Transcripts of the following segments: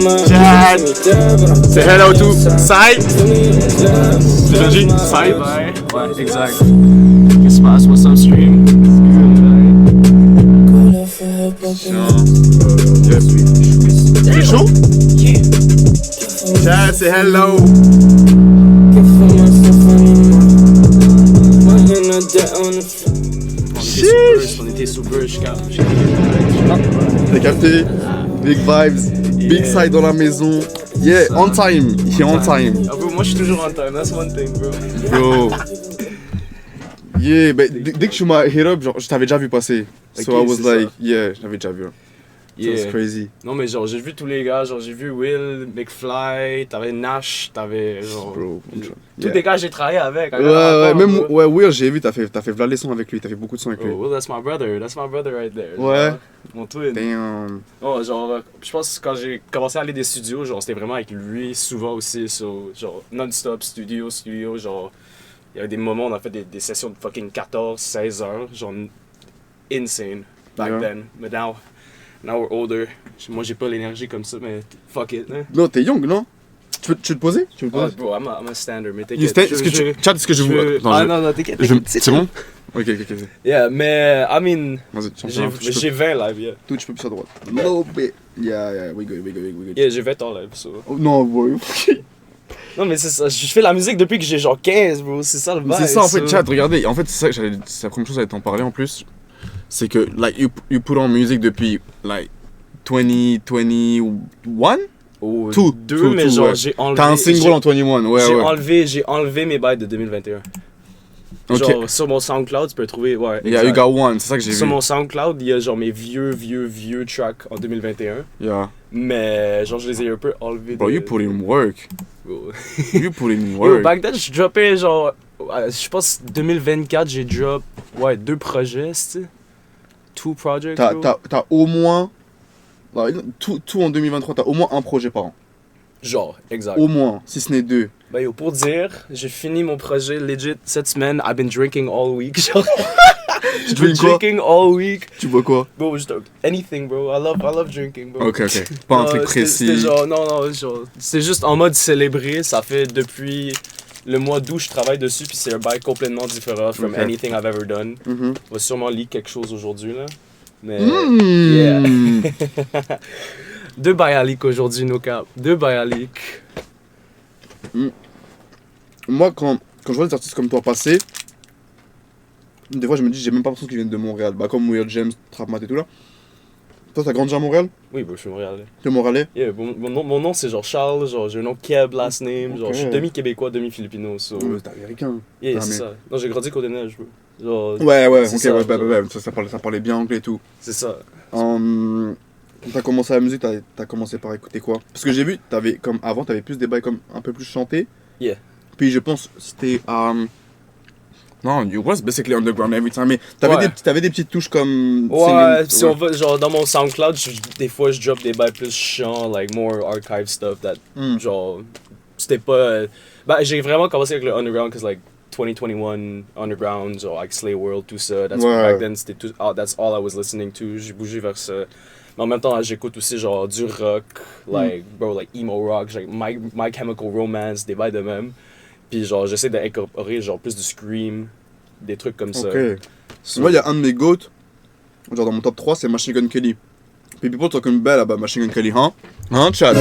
Chad, say hello to Sai. C'est Joji? Sai? Ouais, exact. Qu'est-ce qui se passe? What's up, stream? C'est chaud? Chad, say hello. On était super, je T'as capté? Big vibes, big side dans la maison. Yeah, on time. Il est on time. Ah, bro, moi je suis toujours on time, that's one thing, bro. Bro. Yeah, but dès que tu m'as hit up, genre, je t'avais déjà vu passer. So I was like, yeah, je t'avais déjà vu. Yeah. That's crazy. Non, mais genre, j'ai vu tous les gars, genre, j'ai vu Will, McFly, t'avais Nash, t'avais genre. Bro. Tous les gars que j'ai travaillé avec. Ouais, même Will, j'ai vu, t'as fait v'là les sons avec lui, t'as fait beaucoup de sons avec lui. Oh, Will, that's my brother right there. Ouais. Genre, mon twin. Damn. Oh, genre, je pense que quand j'ai commencé à aller des studios, genre, c'était vraiment avec lui, souvent aussi, so, genre, non-stop, studio, genre, il y avait des moments où on a fait des sessions de fucking 14, 16 heures, genre, insane, back then. Mais now we're older. Moi, j'ai pas l'énergie comme ça, mais fuck it, hein. Non, t'es young, non? Tu veux te poser? Oh, bro, I'm a standard, mais Chad, est-ce que je veux... non, t'inquiète. C'est bon? Ok. Yeah, mais, I mean, Vas-y, j'ai 20 live, yeah. Twitch, peux plus à droite. Little bit. Yeah, we good. Yeah, j'ai 20 ans live, so. Oh, non, boy. Non, mais c'est ça, je fais la musique depuis que j'ai genre 15, bro, c'est ça le bail. C'est ça, en fait, Chad, regardez, en fait, c'est la première chose à t'en parler en plus. C'est que, like, you put on music depuis, like, 2021? Oh, Tout, mais genre, ouais. j'ai enlevé. T'as un single en 21, ouais. J'ai enlevé mes bails de 2021. Ok. Genre, sur mon SoundCloud, tu peux trouver, ouais. Yeah, you got one, c'est ça que j'ai vu. Sur mon SoundCloud, il y a genre mes vieux tracks en 2021. Yeah. Mais genre, je les ai un peu enlevés. Bro, you put in work. Bro. You put in Yo, work. back then, je droppais genre. Je pense 2024, j'ai drop 2 projets, tu sais. 2 projects. T'as au moins. Tout en 2023, t'as au moins un projet par an. Genre, exact. Au moins, si ce n'est 2. Ben yo, pour dire, j'ai fini mon projet legit cette semaine. I've been drinking all week. Genre, Tu drink quoi? drinking all week. Tu bois quoi? Bro, just anything, bro. I love drinking, bro. Ok. Pas un truc précis. C'était genre, non, genre, c'est juste en mode célébrer. Ça fait depuis le mois d'août, je travaille dessus, puis c'est un bail complètement différent from anything I've ever done. Mm-hmm. On va sûrement leak quelque chose aujourd'hui, là. Mais, yeah. 2 bails à leak aujourd'hui, no cap. 2 bails à leak. Moi, quand je vois des artistes comme toi passer, des fois je me dis, j'ai même pas l'impression qu'ils viennent de Montréal. Bah, comme Weird James, Trapmat et tout là. Toi, t'as grandi à Montréal? Oui, bah, je suis montréalais. T'es Montréalais? Yeah, mon nom c'est genre Charles, genre j'ai un nom Keb, last name, genre je suis demi-québécois, demi-filipino. So... T'es américain. Yeah, c'est ça. Non, j'ai grandi Côte-des-Neiges, bro. Genre, ouais, ok, ça, ouais, ça parlait bien anglais et tout. C'est ça. Quand t'as commencé la musique, t'as commencé par écouter quoi? Parce que j'ai vu, avant, t'avais plus des bails comme un peu plus chantés. Yeah. Puis je pense c'était non, you was basically underground every time, mais t'avais des petites touches comme ouais, si on va genre dans mon SoundCloud, des fois je drop des bails plus chiants, like more archive stuff that genre c'était pas bah j'ai vraiment commencé avec le underground cause like 2021 underground, genre like Slay World, tout ça, back then c'était tout, that's all I was listening to, j'ai bougé vers ça. Mais en même temps, j'écoute aussi genre du rock, like bro, like emo rock, like My Chemical Romance, des bails de même. Puis genre j'essaie d'incorporer genre plus de scream, des trucs comme ça. Moi il y a un de mes goats, genre dans mon top 3, c'est Machine Gun Kelly. Puis people talking bad about Machine Gun Kelly, hein? Hein, Chad?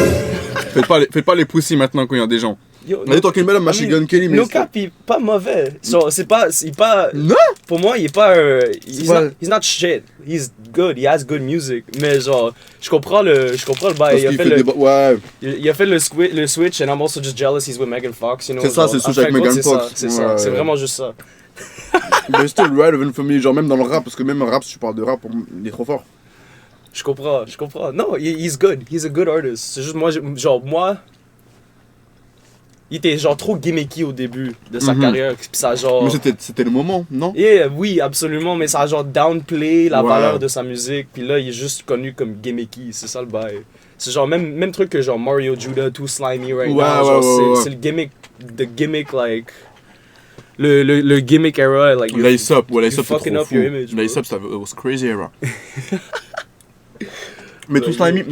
Faites pas les pussy maintenant quand il y a des gens. On est talking bad about Machine Gun Kelly, mais... No cap, il est pas mauvais. Genre, il est pas... Non! Pour moi, il est pas... he's not shit. He's good, he has good music. Mais genre, je comprends le bail. Il a fait le switch, and I'm also just jealous he's with Megan Fox, you know. C'est ça, c'est le switch avec Megan Fox. C'est ça, c'est vraiment juste ça. But still relevant for me, genre même dans le rap, parce que même rap, si tu parles de rap, il est trop fort. Je comprends. Non, he's good. He's a good artist. C'est juste moi, il était genre trop gimmicky au début de sa carrière, pis ça genre... Mais c'était le moment, non? Yeah, oui, absolument, mais ça a genre downplay la valeur de sa musique, puis là, il est juste connu comme gimmicky, c'est ça le bail. C'est genre même truc que genre Mario Judah, Too Slimy right now, genre c'est le gimmick, like... Le gimmick era, like... Lace Up, fucking up your image, Lace Up, it was crazy era. Mais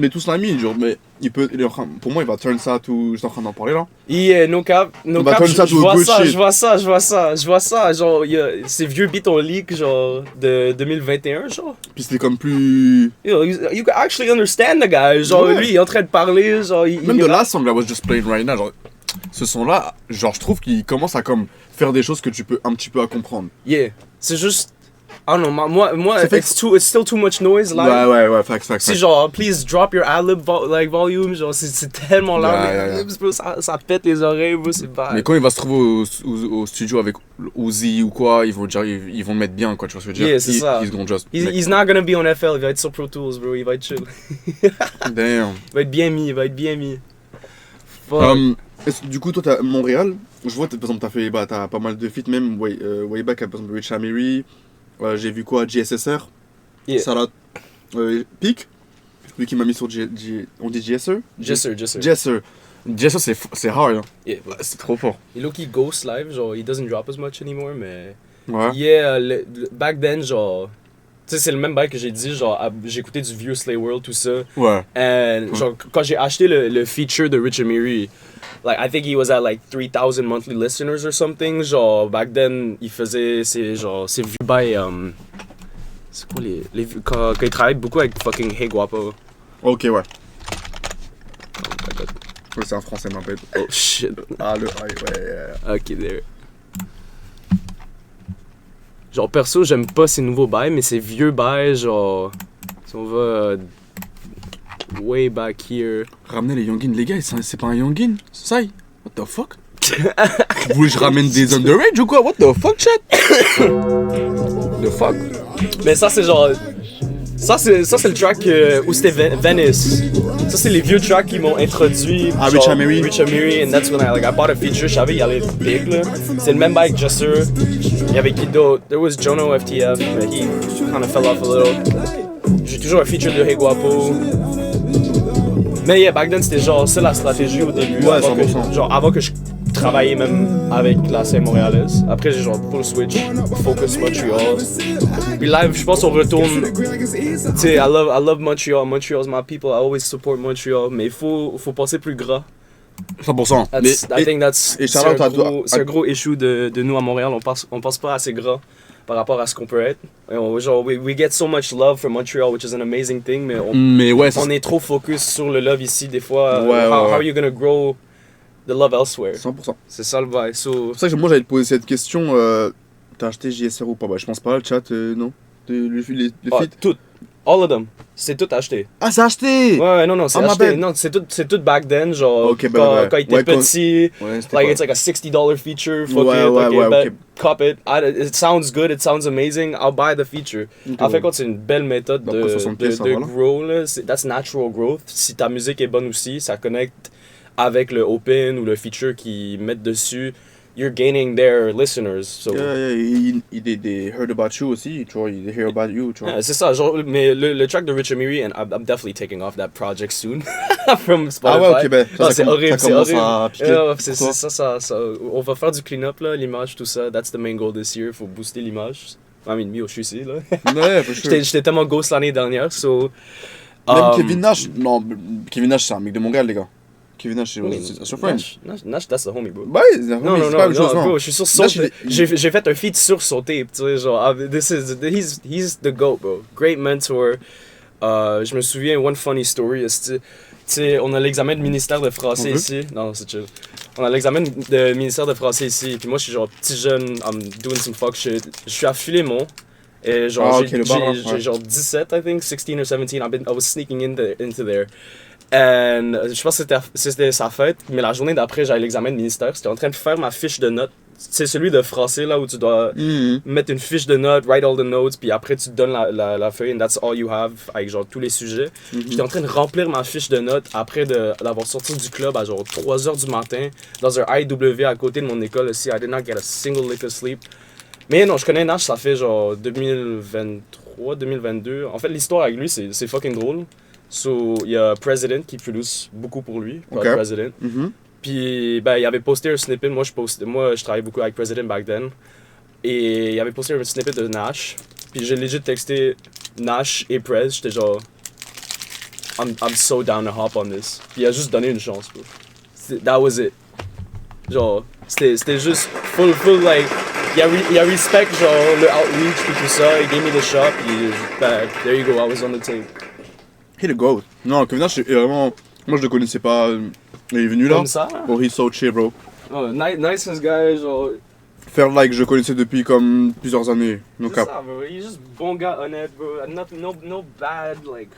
tout slimy, genre, mais il est en train, pour moi, il va turn ça tout. J'étais en train d'en parler là. Yeah, no cap, va turn ça je to a vois good ça, shit. je vois ça, genre, ces vieux beats on leak, genre, de 2021, genre. Puis c'était comme plus. You can actually understand the guy, genre, Ouais. lui, il est en train de parler, genre, Même de last song, I was just playing right now, genre, ce son-là, genre, je trouve qu'il commence à comme faire des choses que tu peux un petit peu à comprendre. Yeah, c'est juste, I don't know, moi, Ça fait it's still too much noise, là. Ouais, facts. C'est genre, please drop your ad-lib volume, genre, c'est tellement loud, Yeah. bro, ça pète les oreilles, bro, c'est Mais bad. quand il va se trouver au studio avec Uzi ou quoi, ils vont le mettre bien, quoi, tu vois ce que je veux dire? Yeah, c'est ça. He's gonna just. He's not gonna be on FL, il va être sur Pro Tools, bro, il va être chill. Damn. Il va être bien mis. Fuck. Du coup, toi, t'as Montréal. Je vois, par exemple, t'as pas mal de feats, même way back, par exemple, Rich Amiri. J'ai vu quoi, GSSR. Yeah. Salah. Peak. Lui qui m'a mis sur on dit GSR? Jesser. GSR, c'est hard, hein. Yeah. C'est trop fort. Il low-key ghost live, genre, he doesn't drop as much anymore, mais... Ouais. Yeah, back then, genre... Tu sais, c'est le même bail que j'ai dit, genre, j'écoutais du vieux Slay World, tout ça. Ouais. And, genre, quand j'ai acheté le feature de Rich Amiri, like, I think he was at, like, 3,000 monthly listeners or something. Genre, back then, il faisait ses vues by, c'est quoi quand il travaille beaucoup avec fucking Hey Guapo. Ok, ouais. Oh my god. Ouais, c'est un français, ma bête. Oh shit. Ah, ouais. Ok, there. Genre, perso, j'aime pas ces nouveaux bails, mais ces vieux bails, genre. Si on va. Way back here. Ramener les Youngin, les gars, c'est pas un Youngin? Ça y. What the fuck? Vous voulez que je ramène des underage ou quoi? What the fuck, chat? The fuck? Mais ça, c'est genre. Ça, c'est le track où c'était Venice. Ça, c'est les vieux tracks qui m'ont introduit. Ah, genre, Rich Amiri. and that's when I bought a feature. Je savais qu'il allait être big, là. C'est le même bail que Jesser. Il y avait qui d'autre? There was Jono FTF, but he kind of fell off a little. J'ai toujours un feature de Hey Guapo. Mais yeah, back then, c'était genre, c'est la stratégie au début. Ouais, avant 100%. avant que je travaillais même avec la scène montréalaise. Après, j'ai genre full switch, focus Montreal. Puis live, je pense qu'on retourne. Tu sais, I love Montreal. Montreal's my people. I always support Montreal. Mais il faut passer plus gras. 100%. I think that's et c'est shout-out un gros issue de nous à Montréal. On pense pas assez gras par rapport à ce qu'on peut être. Et genre, we get so much love from Montreal, which is an amazing thing. Mais ouais, on est trop focus sur le love ici des fois. Ouais, How are you gonna grow the love elsewhere? 100%. C'est ça le bail. C'est pour ça que moi j'allais te poser cette question. T'as acheté JSR ou pas? Bah, je pense pas, le chat, non. Les feats? Tout. All of them. C'est tout acheté. Ah, c'est acheté! Ouais, non, c'est Ah, ma acheté. bad. Non, c'est tout back then, genre, Ok, bah, quand il était ouais, petit, Ouais, c'était like, pas- it's like a $60 feature, fuck Ouais, it, ouais, ok, ouais, bet, ok. cop it. It sounds good, it sounds amazing, I'll buy the feature. Ok, En fait, ouais. quand c'est une belle méthode Bah, après 60, ça va, là. grow, là, that's natural growth. Si ta musique est bonne aussi, ça connecte avec le open ou le feature qu'ils mettent dessus, you're gaining their listeners. So. They heard about you aussi, tu vois, they hear about you, tu vois. Yeah, c'est ça, genre, mais le track de Rich Amiri, and I'm definitely taking off that project soon from Spotify. Ah ouais, ok, ben, Ah, c'est horrible, ça c'est commence horrible. à piquer. Yeah, pour toi. ça, on va faire du clean-up, là, l'image, tout ça. That's the main goal this year, faut booster l'image. I mean, me, je suis ici, là. Ouais, for sure. J'étais tellement ghost l'année dernière, so... Même Kevin Nash, non, Kevin Nash c'est un mec de Montréal, les gars. Kevin Nash, c'est sur friend. Nash, that's the homie, bro. Bah, c'est Non, pas la même chose, non. bro, je suis sur son... Nash, J'ai fait un feat sur son tape, tu sais, genre, he's the GOAT, bro. Great mentor. Je me souviens, one funny story, tu sais, on a l'examen de ministère de français ici. Non, c'est chill. On a l'examen de ministère de français ici, puis moi, je suis genre petit jeune, I'm doing some fuck shit. Je suis à Philémon. Et genre, ok, le bar, hein, j'ai ouais. genre 17, I think, 16 or 17, I was sneaking into there. And je pense que c'était sa fête, mais la journée d'après, j'avais l'examen de ministère. J'étais en train de faire ma fiche de notes. C'est celui de français, là, où tu dois mettre une fiche de notes, write all the notes, puis après, tu te donnes la feuille, and that's all you have, avec genre tous les sujets. J'étais en train de remplir ma fiche de notes après d'avoir sorti du club à genre 3h du matin, dans un IW à côté de mon école aussi. I did not get a single lick of sleep. Mais non, je connais Nash, ça fait genre 2023, 2022. En fait, l'histoire avec lui, c'est fucking drôle. So, il y a President qui produce beaucoup pour lui, Ok. President. Puis, ben, il avait posté un snippet. Moi, je travaillais beaucoup avec President back then. Et il avait posté un snippet de Nash. Puis, j'ai legit texté Nash et Prez. J'étais genre. I'm so down to hop on this. Puis il a juste donné une chance, bro. That was it. Genre, c'était juste full, like, il a respect, genre, le outreach puis tout ça, il gave me the shot, puis ben, there you go, I was on the tape. He the GOAT. Non, Kevin Nash, est vraiment... Moi, je le connaissais pas. Il est venu là. Comme ça? Oh, he's so chill, bro. Oh, nice guy, genre... Faire like, je le connaissais depuis comme plusieurs années. No C'est cap. ça, bro. Il est juste bon gars, honnête, bro. Nothing, no bad, like...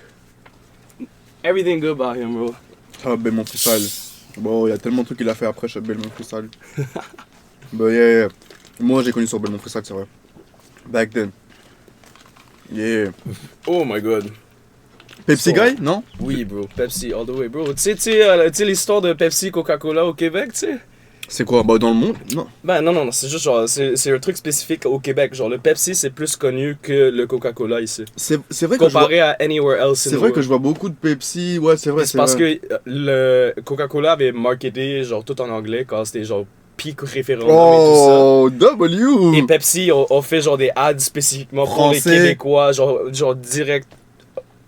Everything good about him, bro. Ah, Belmont Freestyle. Bon, il y a tellement de trucs qu'il a fait après chez Belmont Freestyle. Bah, yeah. Moi, j'ai connu sur Belmont Freestyle, c'est vrai. Back then. Yeah. Oh my god. Pepsi Guy, non? Oui, bro. Pepsi, all the way, bro. Tu sais l'histoire de Pepsi Coca-Cola au Québec, tu sais? C'est quoi? Bah, dans le monde? Non. Ben non, c'est juste genre, c'est un truc spécifique au Québec. Genre, le Pepsi, c'est plus connu que le Coca-Cola ici. C'est vrai que Comparé à anywhere else in c'est the vrai world. que je vois beaucoup de Pepsi. Ouais, c'est vrai. C'est parce que le Coca-Cola avait marketé genre tout en anglais quand c'était genre peak référendum Oh, et tout ça. W! Et Pepsi ont fait genre des ads spécifiquement pour les Français. Québécois, genre direct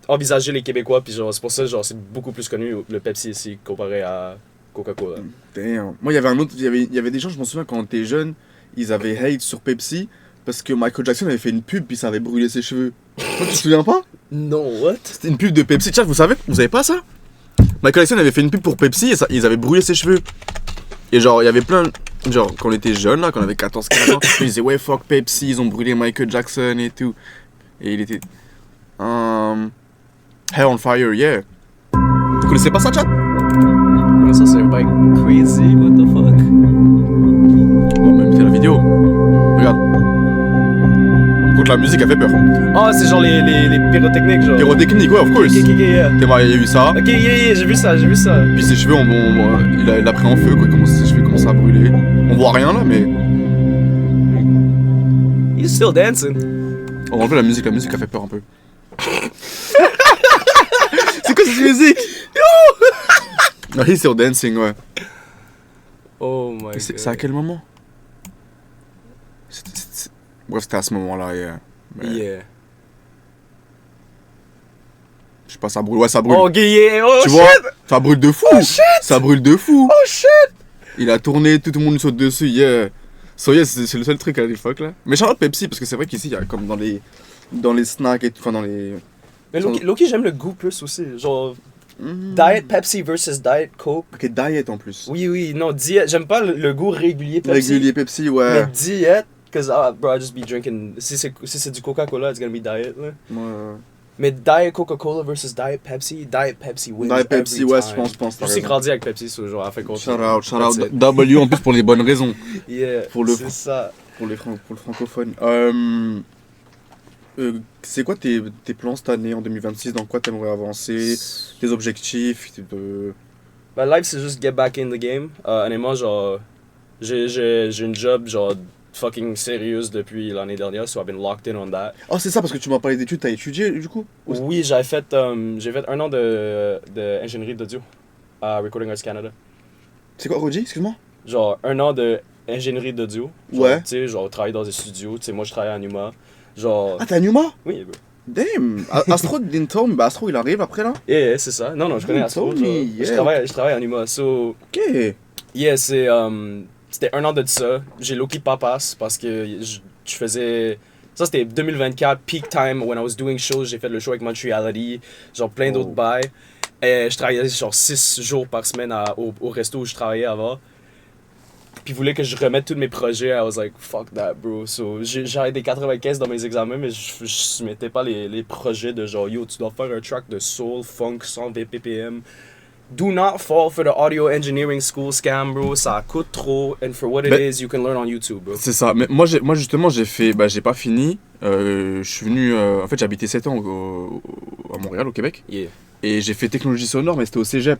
envisager les Québécois, puis genre c'est pour ça genre c'est beaucoup plus connu le Pepsi ici comparé à Coca-Cola. Damn. Moi, il y avait un autre. Il y avait des gens, je m'en souviens, quand on était jeunes, ils avaient hate sur Pepsi parce que Michael Jackson avait fait une pub puis ça avait brûlé ses cheveux. Toi, tu te souviens pas? Non, what? C'était une pub de Pepsi. Tiens, vous savez? Vous savez pas ça? Michael Jackson avait fait une pub pour Pepsi et ça, ils avaient brûlé ses cheveux. Et genre, il y avait plein. Genre, quand on était jeunes, là, quand on avait 14-15 ans, ils disaient ouais, fuck Pepsi, ils ont brûlé Michael Jackson et tout. Et il était. Hell on Fire, yeah. Vous connaissez pas ça, chat? Ça c'est pas crazy, what the fuck? Bon, même c'est la vidéo. Regarde. Contre la musique, elle fait peur. Ah, c'est genre les pyrotechniques, genre. Pyrotechnique, ouais, of course. Ok, yeah. T'es marié, il y a eu ça. Ok, yeah, j'ai vu ça. Puis ses cheveux, il a pris en feu, quoi. Ses cheveux commencent à brûler. On voit rien là, mais. He's still dancing. On va enlever la musique a fait peur un peu. C'est quoi cette musique? Non, he's still dancing, ouais. Oh my god. C'est à quel moment? Bref, c'était à ce moment-là, yeah. Mais Yeah. je sais pas, ça brûle. Ouais, ça brûle. Oh, yeah, oh Tu shit! vois? Ça brûle de fou! Oh shit! Ça brûle de fou! Oh shit! Il a tourné, tout le monde saute dessus, yeah. So yeah, c'est le seul truc à l'époque là. Mais Charlotte Pepsi, parce que c'est vrai qu'ici, il y a comme dans les snacks et tout, enfin dans les... Mais Loki, j'aime le goût plus aussi. Genre, Diet Pepsi versus Diet Coke. Ok, diet en plus. Oui, non, diète. J'aime pas le goût régulier Pepsi. Régulier Pepsi, ouais. Mais diète, cause bro, I just be drinking. Si c'est du Coca-Cola, it's gonna be diet, là. Ouais. Mais Diet Coca-Cola versus Diet Pepsi wins. Diet Pepsi, every ouais, time. je pense. Je suis grandi avec Pepsi, so, genre, à fait confiance. Shout out. W en plus pour les bonnes raisons. Yeah, c'est ça. Pour le francophone. C'est quoi tes plans cette année en 2026? Dans quoi t'aimerais avancer? Tes objectifs? Ma life, c'est juste get back in the game. Honnêtement, genre, j'ai une job, genre, fucking sérieuse depuis l'année dernière, so I've been locked in on that. Oh, c'est ça, parce que tu m'as parlé d'études, t'as étudié du coup? Oui, j'ai fait 1 an de ingénierie d'audio à Recording Arts Canada. C'est quoi, Roger? Excuse-moi? Genre, 1 an de ingénierie d'audio. Genre, Ouais. Tu sais, genre, travailler dans des studios. Tu sais, moi, je travaille à Numa. Genre. Ah, t'es à Numa? Oui, bro. Damn! Astro didn't tell me, bah Astro il arrive après là? Yeah, c'est ça. Non, je connais Astro. told me, Genre, yeah. je travaille à Numa. So, Ok. yeah, c'était 1 an de ça. J'ai low-key pas passe parce que je faisais. Ça, c'était 2024, peak time, when I was doing shows. J'ai fait le show avec Montreality, genre plein d'autres bails. Et je travaillais genre 6 jours par semaine au resto où je travaillais avant. Puis ils voulaient que je remette tous mes projets. I was like, fuck that, bro. So, j'avais des 95 dans mes examens, mais je mettais pas les projets de genre, yo, tu dois faire un track de soul, funk, 120 ppm. Do not fall for the audio engineering school scam, bro. Ça coûte trop. And for what it is, you can learn on YouTube, bro. C'est ça. Mais moi justement, j'ai fait. Bah, j'ai pas fini. Je suis venu. En fait, j'ai habité 7 ans à Montréal, au Québec. Yeah. Et j'ai fait technologie sonore, mais c'était au cégep.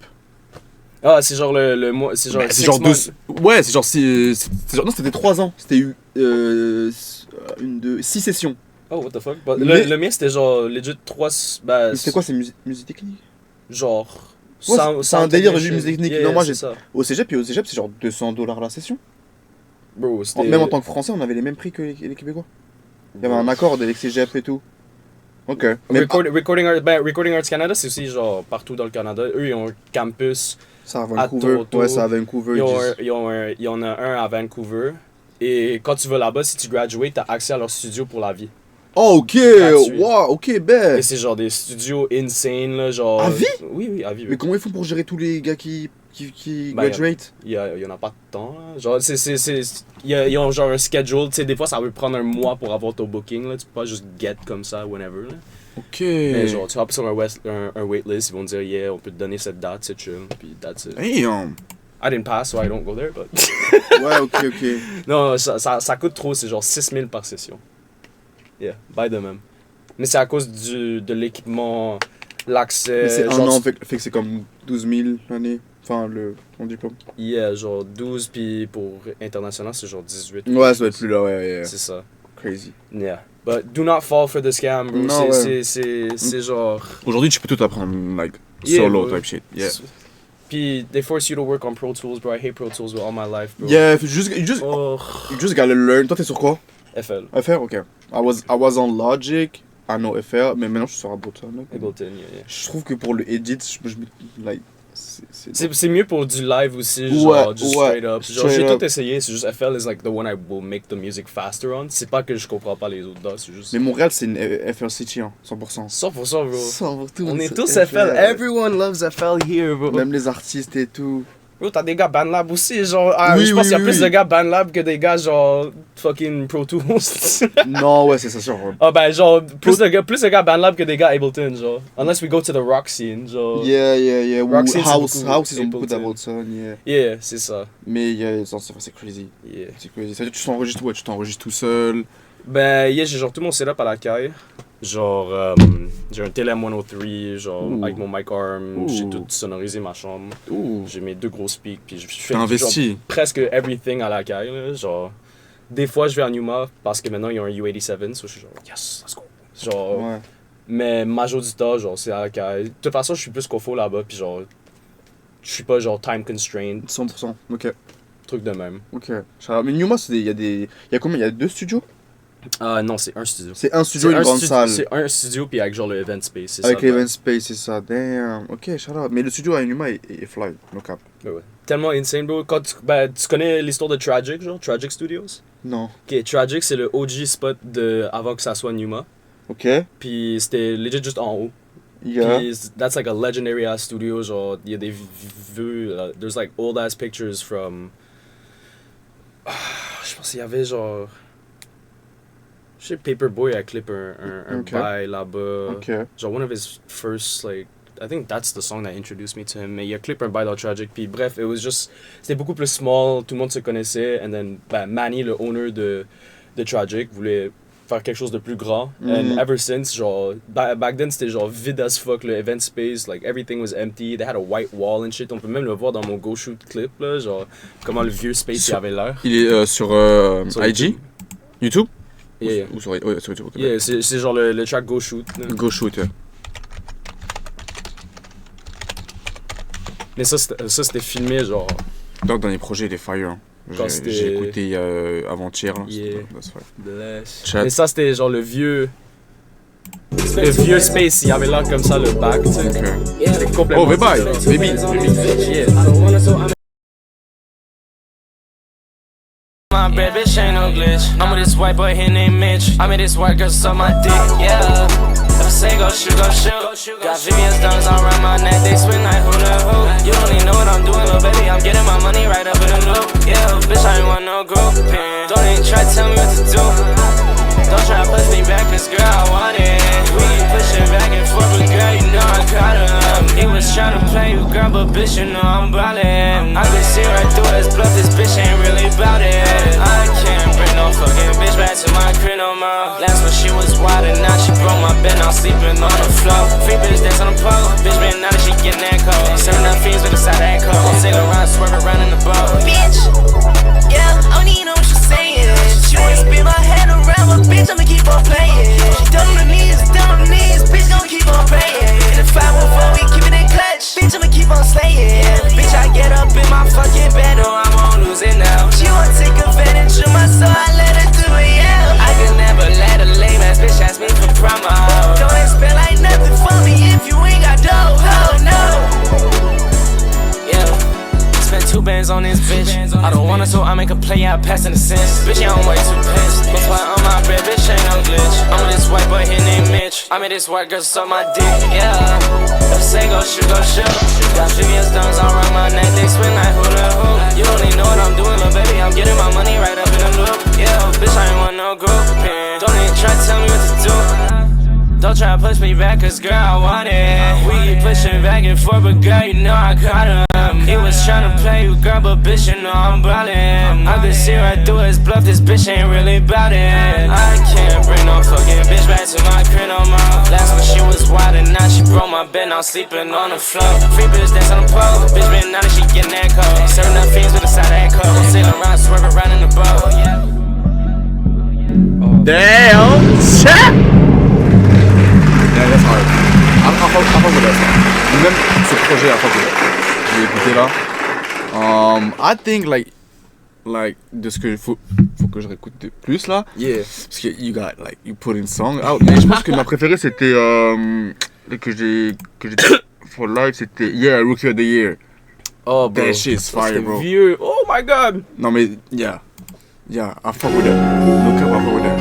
Ah, c'est genre le mois. C'est genre. C'est genre 2. Ouais, c'est genre. Non, c'était 3 ans. C'était 6 sessions. Oh, what the fuck. Mais- Le mien, c'était genre legit 3. Bah, C'était quoi, c'est musique technique? Genre. Ouais, c'est un délire de technician. musique technique. Yeah, Non, moi, c'est j'ai- ça. Au cégep, et au cégep, c'est genre $200 la session. Bro, c'était. Même en tant que Français, on avait les mêmes prix que les Québécois. Il y avait un accord avec cégep et tout. Ok. Mais Recording Arts Canada, c'est aussi genre partout dans le Canada. Eux, ils ont un campus ça à à Vancouver. Toronto. Ouais, ça à Vancouver. Il y en a un à Vancouver. Et quand tu vas là-bas, si tu graduates, t'as accès à leur studio pour la vie. Oh, ok. Gratuit. Wow, ok, ben. Et c'est genre des studios insane, là, genre... À vie? Oui, à vie. Mais comment ils font pour gérer tous les gars qui Ben, graduate? Il y en a pas de temps, là. Genre, ils ont genre un schedule, tu sais, des fois ça peut prendre un mois pour avoir ton booking, là. Tu peux pas juste get comme ça, whenever, là. Ok. Mais genre, tu vas sur un waitlist, ils vont te dire, yeah, on peut te donner cette date, c'est chill, puis that's it. Damn. I didn't pass, so I don't go there, but... Ouais, ok. Non, ça coûte trop, c'est genre 6 000 par session. Yeah, by de même. Mais c'est à cause de l'équipement, l'accès... Mais c'est un genre, an, fait que c'est comme 12 000 l'année. Enfin, mon diplôme. Yeah, genre 12, puis pour international, c'est genre 18. Ouais, ça doit être plus là, ouais. C'est ça. Crazy. Yeah. But do not fall for the scam, bro. Non, c'est genre... Aujourd'hui, tu peux tout apprendre, like, Yeah, solo bro. type shit. Yeah. Puis they force you to work on Pro Tools, bro. I hate Pro Tools with all my life, bro. Yeah, you Oh, just gotta learn. Toi, t'es sur quoi? FL. FR, ok. I was on Logic, I know FR, mais maintenant je suis sur Ableton. Là. Ableton, yeah. Je trouve que pour le edit, like, C'est mieux pour du live aussi, Ouais, genre, just ouais, straight up. Genre, straight j'ai up. tout essayé, c'est juste FL is like the one I will make the music faster on. C'est pas que je comprends pas les autres DAW, c'est juste... Mais Montréal, c'est une FR City, hein, 100%. 100%, bro. 100%. On est tous FL. Everyone loves FL here, bro. Même les artistes et tout. Bro, t'as des gars BandLab aussi, genre. Oui, je pense qu'il y a plus oui. de gars BandLab que des gars, genre, fucking Pro Tools. Non, ouais, c'est ça, sûr. Ah, ben, genre, plus de gars BandLab que des gars Ableton, genre. Unless we go to the rock scene, genre. Yeah. Rock scene, c'est House, beaucoup ils ont beaucoup Ableton. d'Ableton, yeah. Yeah, c'est ça. Mais c'est crazy. Yeah. C'est crazy. Ça veut dire que tu t'enregistres tout seul. Ben, yeah, j'ai genre tout mon setup à la caille. Genre, j'ai un TLM-103, genre, Ouh. avec mon mic arm. Ouh. J'ai tout sonorisé ma chambre. Ouh. J'ai mes 2 gros speaks, puis je fais T'as investi. genre, presque everything à la caille, là. Genre, des fois, je vais à Numa parce que maintenant, ils ont un U87, so je suis genre, yes, let's go. Genre, Ouais. mais majorité du temps, genre, c'est à la caille. De toute façon, je suis plus qu'au là-bas, puis genre, je suis pas genre time constrained, 100%. Ok. truc de même. Ok. Mais Numa, il y a combien? Il y a 2 studios? Non, c'est un studio. C'est un studio et une grande salle. C'est un studio, puis avec genre le event space, c'est Avec ça. l'event space, c'est ça. Damn. Ok, shout out. Mais le studio à Numa est fly, no cap. Ouais. Tellement insane, bro. Quand tu connais l'histoire de Tragic, genre, Tragic Studios? Non. Ok, Tragic, c'est le OG spot avant que ça soit Numa. Ok. Puis c'était legit juste en haut. Yeah. Puis that's like a legendary ass studio, genre, il y a des vues, there's like old ass pictures from... je pense qu'il y avait genre... Je sais, Paperboy a clip un Ok. bail là-bas. Ok. Genre, one of his first, like, I think that's the song that introduced me to him. Mais il a clip un bail dans Tragic. Puis bref, it was just, c'était beaucoup plus small, tout le monde se connaissait. And then, ben, Manny, le owner de Tragic, voulait faire quelque chose de plus grand. And ever since, genre, back then, c'était genre vide as fuck, le event space. Like, everything was empty. They had a white wall and shit. On peut même le voir dans mon Go Shoot clip, là. Genre, comment le vieux space il avait l'air. Il est sur Sur IG? YouTube? Yeah. Ou sur YouTube. ok. Yeah, c'est genre le track Go Shoot. Là. Go shoot, yeah. Mais ça, c'était filmé, genre. Dans le dernier projet, il est fire. Hein. Quand J'ai écouté avant-hier. Là. Yeah. That's fire. Bless. Chat. Mais ça, c'était genre le vieux space, il avait l'air comme ça, le back, tu sais. Ok. C'était complètement Oh, bye bye, différent. baby. Yeah. My bad bitch ain't no glitch. I'm with this white boy here named Mitch. I met this white girl suck my dick, yeah. If I say go shoot, go shoot. Got Vivian stones all around my neck, they spin like hula hoop. You don't even know what I'm doing, little baby. I'm getting my money right up in the loop. Yeah, bitch, I ain't want no group. Don't even try to tell me what to do. Don't try to push me back, cause girl, I want it. We keep pushing back and forth, but girl, you know I caught him. He was trying to play you, girl, but bitch, you know I'm ballin'. I can see right through his bluff, this bitch ain't really bout it. I can't bring no fucking bitch back to my crib no more. Last when she was wild and now she broke my bed, now sleeping on the floor. Free bitch dance on the pole, bitch been now that she getting that cold. Serving up fiends with a side that cold. Sail around, swerve around in the boat. Bitch, yeah, I don't even know what you're saying. She wanna spin my head around, but bitch, I'ma keep on playing. She down on the knees, bitch, gon' keep on praying. In the 514, we keepin' it clutch, bitch, I'ma keep on slaying. Bitch, I get up in my fucking bed, or I won't lose it now. She wanna take advantage of my soul, I let her do it, yeah. I could never let a lame ass bitch ask me for promo. Don't 2 bands on this bitch. I don't want her, so I make a play out, passing the sense. Bitch, yeah, I'm way too pissed. That's why on my bread, bitch, ain't no glitch. I'm with this white boy, his name Mitch. I'm with this white girl, suck my dick, yeah. If say go shoot, go shoot. Got female stones all around my neck, they spin like hula hoop. You don't even know what I'm doing, but baby, I'm getting my money right up in the loop. Yeah, bitch, I ain't want no group. Don't even try to tell me what to do. Don't try to push me back, cause girl, I want it. We keep pushing back and forth, but girl, you know I got him. He was tryna play you, girl, but bitch, you know I'm ballin'. I could see right through his bluff, this bitch ain't really bout it. I can't bring no fucking bitch back to my crib no more. Last one she was wild and now she broke my bed, now sleeping on the floor. Free bitch dance on the pole, bitch been out and she getting that cold. Serving up fiends with the side of that cold. Sailing around, swerving around in the boat. Damn! Shit! Yeah, that's hard. I fuck with that song. Même ce projet, I fuck with it. J'ai écouté là. I think like de ce que faut que je réécoute plus là. Yeah. Parce que you put in song out. Mais je pense que ma préférée c'était que j'ai for live c'était Rookie of the Year. Oh, bro. That shit's fire, bro. Vieux. Oh my god. Non mais yeah, I fuck with that. No cap, I fuck with that.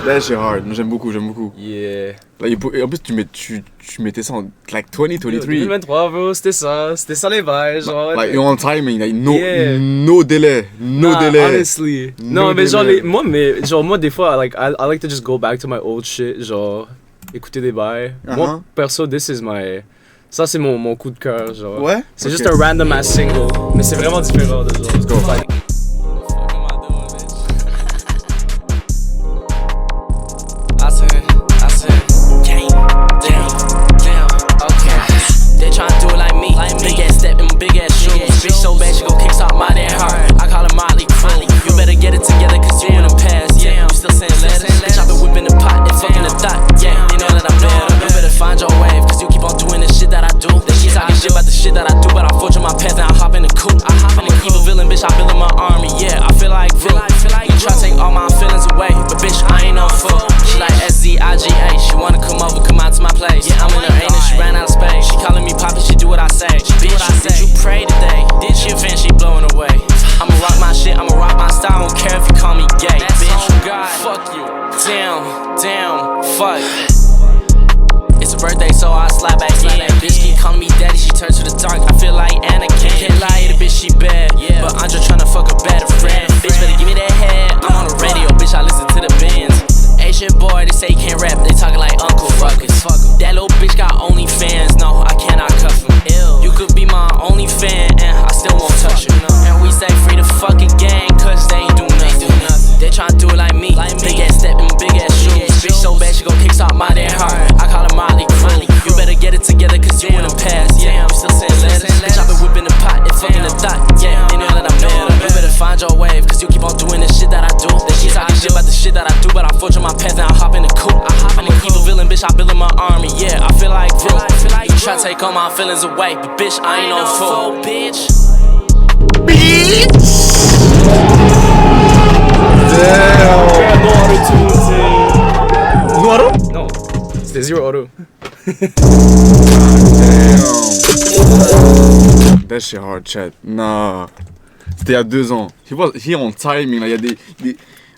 That shit hard. J'aime beaucoup. Yeah. Like, en plus, tu mettais ça en like 2023. 2023, bro, c'était ça les bails, genre. Like, you're on timing, like, no delay. Nah, honestly. Non, mais genre, delay. moi, des fois, like, I like to just go back to my old shit, genre, écouter des bails. Moi, perso, ça, c'est mon coup de cœur, genre. Ouais? C'est juste un random ass single, mais c'est vraiment différent de genre. Let's go. Take all my feelings away, but bitch, I ain't no fool, bitch. Damn. No auto? Non. C'était zero auto. Damn. That shit hard, chat. Nah. C'était il y a 2 ans. He on timing, là. Il y a des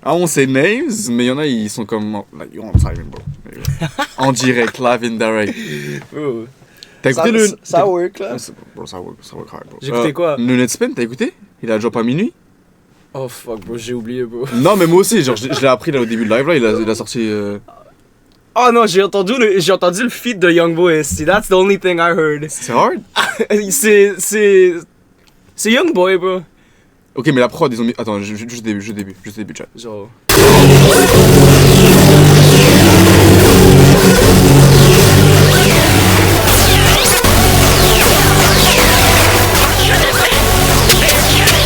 I won't say names, mais il y en a, ils sont comme. Like, you're on timing, bro. En direct, live and direct. Bro. T'as écouté le. Ça work là? Bro, ça work hard, bro. J'ai écouté quoi? Le Netspin, t'as écouté? Il a drop à minuit? Oh fuck, bro, j'ai oublié, bro. Non, mais moi aussi, genre, je l'ai appris là au début de live, là, il a sorti. Oh non, j'ai entendu le feat de Youngboy et Sti. That's the only thing I heard. C'est hard? C'est Youngboy, bro. Ok, mais la prod, ils ont mis. Attends, juste début, chat. Genre.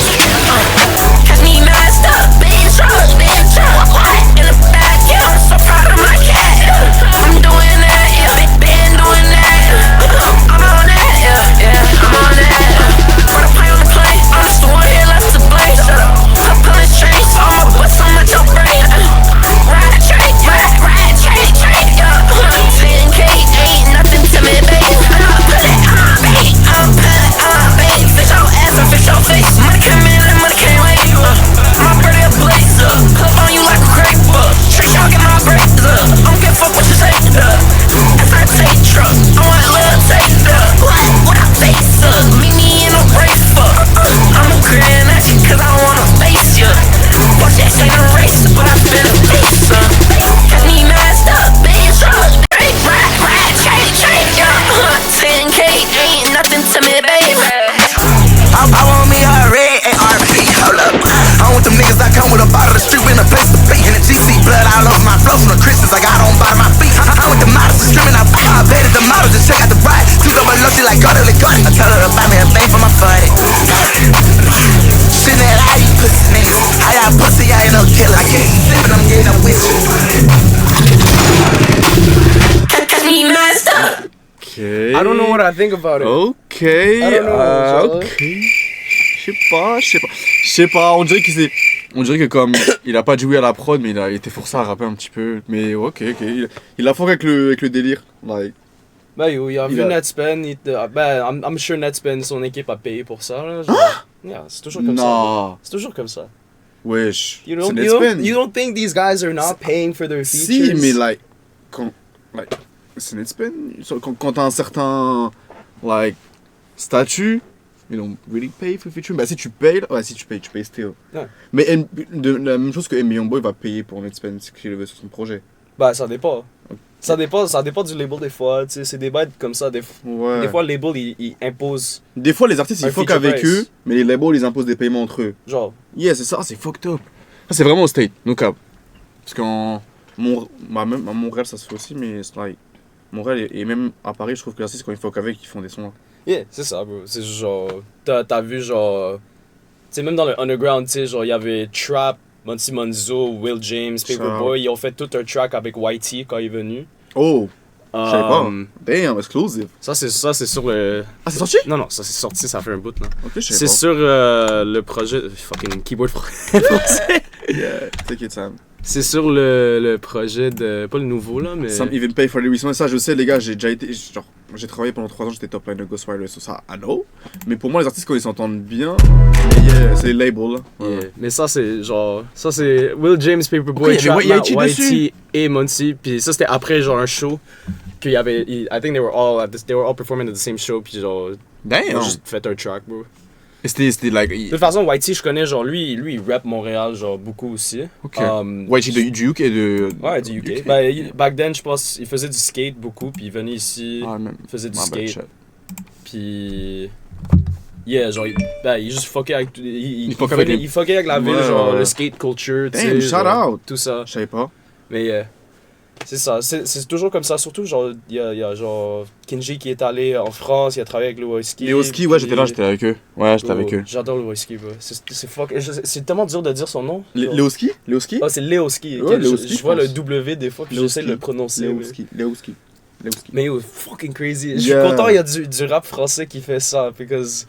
Catch me messed up, big truck, in the back, yeah, I'm so proud of my cat. I'm doing that, yeah, been doing that. I'm on that, yeah, I'm on that. Put a play on the plane, I'm just the one here left to blame. Shut up, I'm pulling strings, all my butts on my toe brain. Ride straight, yeah. 10K ain't nothing to me, babe. I'm pulling on bait, fix your ass and fix your face. Money came in and money came away. My birthday a blazer, club on you like a crepe. Trick y'all get my braids up. I don't give a fuck what you say. As I take truck, I want a little taste up. What I face up, meet me in a race fuck. I'm a grand at you cause I wanna face ya. Watch that ain't a race, but I been a face up. Catch me messed up, big truck. Ride, change, yeah. 10K ain't nothing to me, baby. I want me a red ARP, hold up. I'm with them niggas that come with a bottle of street in a place to be. And the GC blood all over my flow from the Christians I got on bottom of my feet. I'm with the models, the streaming, I bet the models, just check out the ride. Two double low, she like got it. I tell her to buy me a thing for my funny. Shit that I eat pussy niggas. How y'all pussy, I ain't no killer. I can't sip and I'm getting up with you. Catch me messed up. Ok. I don't know what I think about it. Ok. don't know, Ok. Je sais pas, on dirait que comme il a pas joué à la prod, mais il a été forcé à rapper un petit peu. Mais ok. Il a fort avec le délire. Like. Ben yo, il a vu a- Netspend, I'm sure Netspend, son équipe a payé pour ça, là. Genre, yeah, c'est toujours comme ça. Non. C'est toujours comme ça. Wesh. You C'est don't, Netspend. you don't think these guys are not paying for their features? Si, mais like. C'est Netspend. Quand t'as un certain. Like. Statut. You don't really pay for featuring. Bah si tu payes, tu payes still. Ouais. Mais la même chose que NBA Youngboy va payer pour Netspend si il le veut sur son projet. Ben, ça dépend. Ça dépend du label des fois, tu sais, c'est des bails comme ça. Des fois, le label, il impose, Des fois, les artistes, un ils fuck feature avec price. eux, mais les labels, ils imposent des paiements entre eux. genre, Yeah, c'est ça, c'est fucked up. Ça, c'est vraiment au state, no cap. Parce qu'en même à Montréal, ça se fait aussi, mais c'est like, Montréal et même à Paris, je trouve que les artistes, quand ils fuck avec, ils font des sons. yeah, c'est ça, bro. C'est genre, t'as vu, genre, tu sais, même dans le underground, tu sais, genre, il y avait Trap, Monty Monzo, Will James, Paperboy, ils ont fait tout un track avec YT quand il est venu. Oh, je savais pas. Um, Damn, exclusive. Ça, c'est sur le... Ah, c'est sorti? Non, ça c'est sorti, ça fait un bout, là. Ok, je savais C'est pas. sur le projet... Fucking keyboard français. Yeah, take it, Sam. C'est sur le projet de... Pas le nouveau, là, mais... Some even pay for the reason. Ça, je sais, les gars, j'ai déjà été. Genre, j'ai travaillé pendant 3 ans, j'étais top line de Ghostwriter, ça, I know. Mais pour moi, les artistes, quand ils s'entendent bien, yeah, c'est les labels. Là. Yeah. Ouais. Mais ça c'est genre ça c'est Will James, Paperboy, Ok, il y avait Trap, YT dessus. YT et Monty, puis ça c'était après genre un show qu'il y avait I think they were all performing at the same show, puis genre ils Damn. ont juste fait un track, bro. Et c'était like. De toute façon YT je connais genre lui il rap Montréal genre beaucoup aussi. Ok. Ouais, j'ai du UK et de. Ouais, du UK. Back then je pense il faisait du skate beaucoup, puis il venait ici, Ah, même. il faisait du My bad, skate, shit. puis yeah, genre, il juste fuckait avec. Il fuckait avec les- il fuckait avec la ville, Ouais, genre, ouais. le skate culture, tu Damn, sais. shout genre, out. Tout ça. Je savais pas. Mais c'est ça, c'est toujours comme ça. Surtout, genre, il y a genre Kinji qui est allé en France, il a travaillé avec Lewinsky. Les Husky, ouais, j'étais avec eux. Ouais, j'étais avec eux. J'adore Lewinsky, bro. C'est tellement dur de dire son nom. Les Husky? Les Husky? Ah, c'est Leoski. Ouais, ok. Leoski, Je vois je le pense. W des fois, puis j'essaie de le prononcer. Les mais- Husky. Les Husky. Les Husky. Mais yo, fucking crazy. Je suis Yeah. content, il y a du rap français qui fait ça, because...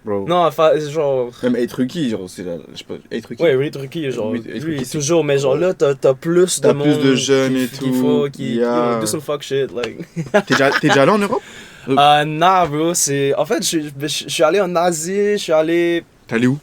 Bro. Non, enfin, genre... Même A-Trucky, genre, c'est la. Je sais pas. A-Trucky? Ouais, Ray Trucky, genre, Oui, lui, Trucky, c'est- toujours, mais genre là, t'as plus de T'as monde. plus de jeunes qui- et qui tout, faut, qui yeah. you know, do some fuck shit, like. T'es déjà allé en Europe? Nah, bro, c'est. En fait, je suis allé en Asie, je suis allé. T'es allé où?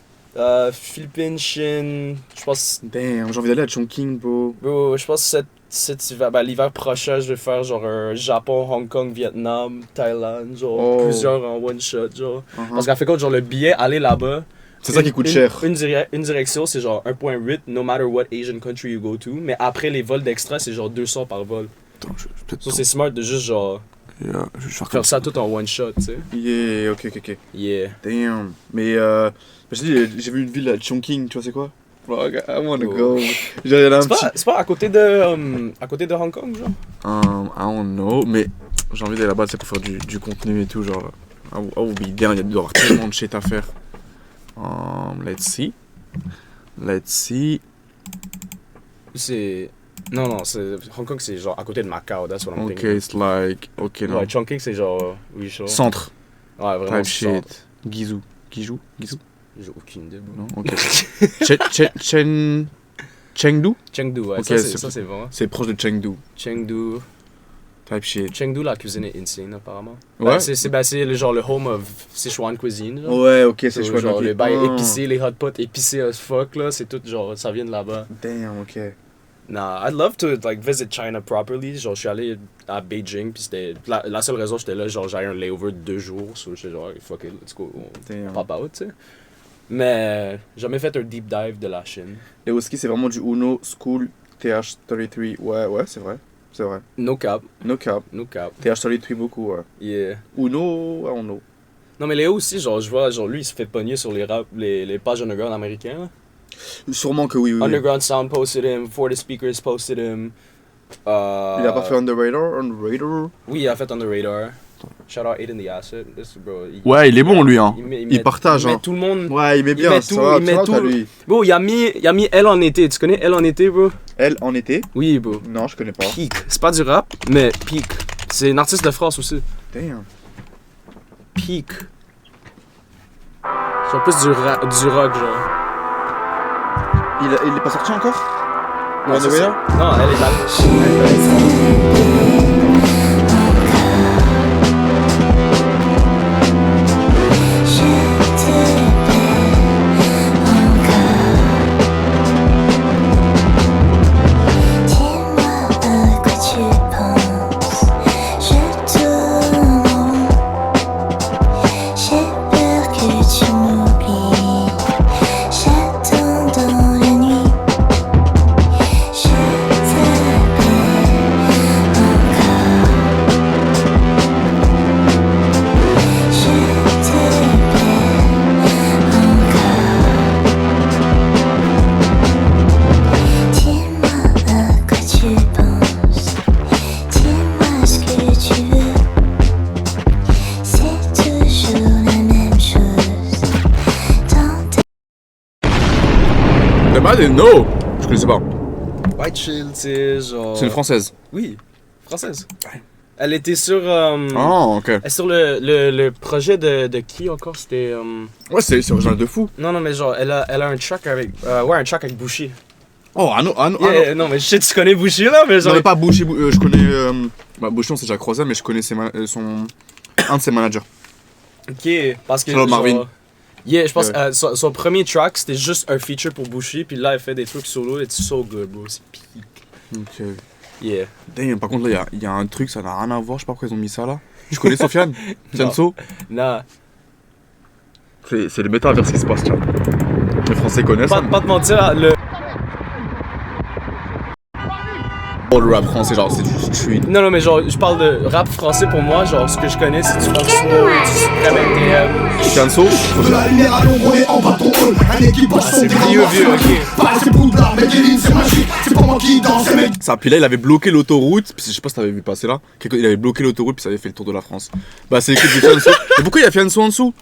Philippines, Chine, je pense. Damn, j'ai envie d'aller à Chongqing, bro. Bro, je pense cet hiver, l'hiver prochain, je vais faire genre un Japon, Hong Kong, Vietnam, Thaïlande, genre Oh. plusieurs en one shot, genre. Uh-huh. Parce qu'en fait, compte, genre le billet, aller là-bas. C'est ça qui coûte cher. Une direction, c'est genre 1.8, no matter what Asian country you go to. Mais après, les vols d'extra, c'est genre 200 par vol. Attends, je peut-être. So, c'est smart de juste genre Yeah, je vais faire faire ça tout en one shot, tu sais. Yeah, ok. Yeah. Damn. Mais je te dis, j'ai vu une ville à Chongqing, tu vois c'est quoi? Fuck, I wanna go. J'ai un petit. C'est pas à côté de Hong Kong, genre? I don't know, mais j'ai envie d'aller là-bas, c'est pour faire du contenu et tout, genre. I will be down, il doit y avoir tellement de shit à faire. Let's see. C'est. Non, c'est. Hong Kong, c'est genre à côté de Macao, that's what I'm Ok, thinking. it's like. Ok, non. Ouais, Chongqing, c'est genre. Oui, chaud. Centre. Ouais, vraiment. Type shit. Guizhou. J'ai aucune idée, bro. Non, ok. Chengdu? Chengdu, ouais, Ok, ça c'est bon. C'est proche de Chengdu. Chengdu. Type shit. Chengdu, la cuisine est insane, apparemment. Ouais. C'est le genre le home of Sichuan cuisine. Genre. Ouais, ok, c'est So, chouette. genre ok. les bails Oh. épicés, les hot pots épicés as fuck, là, c'est tout genre, ça vient de là-bas. Damn, ok. Nah, I'd love to like visit China properly. Genre, je suis allé à Beijing, puis c'était la seule raison j'étais là, genre j'avais un layover de 2 jours, so j'étais genre fuck it, let's go, Damn. pop out, tu sais. Mais jamais fait un deep dive de la Chine. Les whisky, c'est vraiment du Uno, School, TH33. Ouais, c'est vrai. No cap, No cap. TH33 beaucoup, ouais. yeah. Uno, I don't know. Non mais Léo aussi, genre je vois, genre lui il se fait pogner sur les pages underground américains. Là. Sûrement que oui. Underground Sound posted him, For the Speakers posted him. Il a pas fait On the Radar? Oui, il a fait On the Radar. Shout out Aiden the Asset. This, bro, Ouais, il est bon lui, hein. il partage, il met hein. tout le monde. Ouais, il met bien, met ça tout, va, il met tout. lui. Bro, il a mis Elle en été. Tu connais Elle en été, bro? Elle, en été? Oui, bro. Non, je connais pas. Peak. C'est pas du rap, mais Peak. C'est une artiste de France aussi. Damn. Peak. C'est plus du rock, genre. Il est pas sorti encore? Non, On the Radar? Non, elle est allée. No! Je connaissais pas. White Chill, tu sais, genre. C'est une française. Oui, française. Elle était sur. Oh, ok. Elle est sur le projet de qui encore? C'était. Ouais, c'est original de fou. Non, mais genre, elle a un track avec. Un track avec Boucher. Oh, ah non. Non, mais je sais que tu connais Boucher là, mais genre. Non, mais pas Boucher, je connais. Boucher, on s'est déjà croisé, mais je connais un de ses managers. Ok, parce que. Hello, Marvin. Yeah, je pense son premier track c'était juste un feature pour Boucher, puis là elle fait des trucs solo, it's so good, bro, c'est peak. Ok. Yeah. Damn, par contre, là, il y a un truc, ça n'a rien à voir, je sais pas pourquoi ils ont mis ça là. Tu connais Sofiane? Fianso? Nah. C'est le méta vers ce qui se passe, tiens. Les Français connaissent. Pas te mentir, le. Oh, le rap français, genre, c'est du street. Non, mais genre, je parle de rap français pour moi, genre, ce que je connais, c'est du rap slow, du Supreme NTM. Fianso? De la lumière à l'ombre, on est en bas ton hall. Un équipage Ah, c'est vieux, ok. Pas c'est Poudlard, mais Kéline, c'est magique. C'est pas moi qui danse, c'est mec. Ça, puis là, il avait bloqué l'autoroute, puis je sais pas si t'avais vu passer là. Il avait bloqué l'autoroute, puis ça avait fait le tour de la France. Bah, c'est l'équipe de Fianso. Mais pourquoi il y a Fianso en dessous?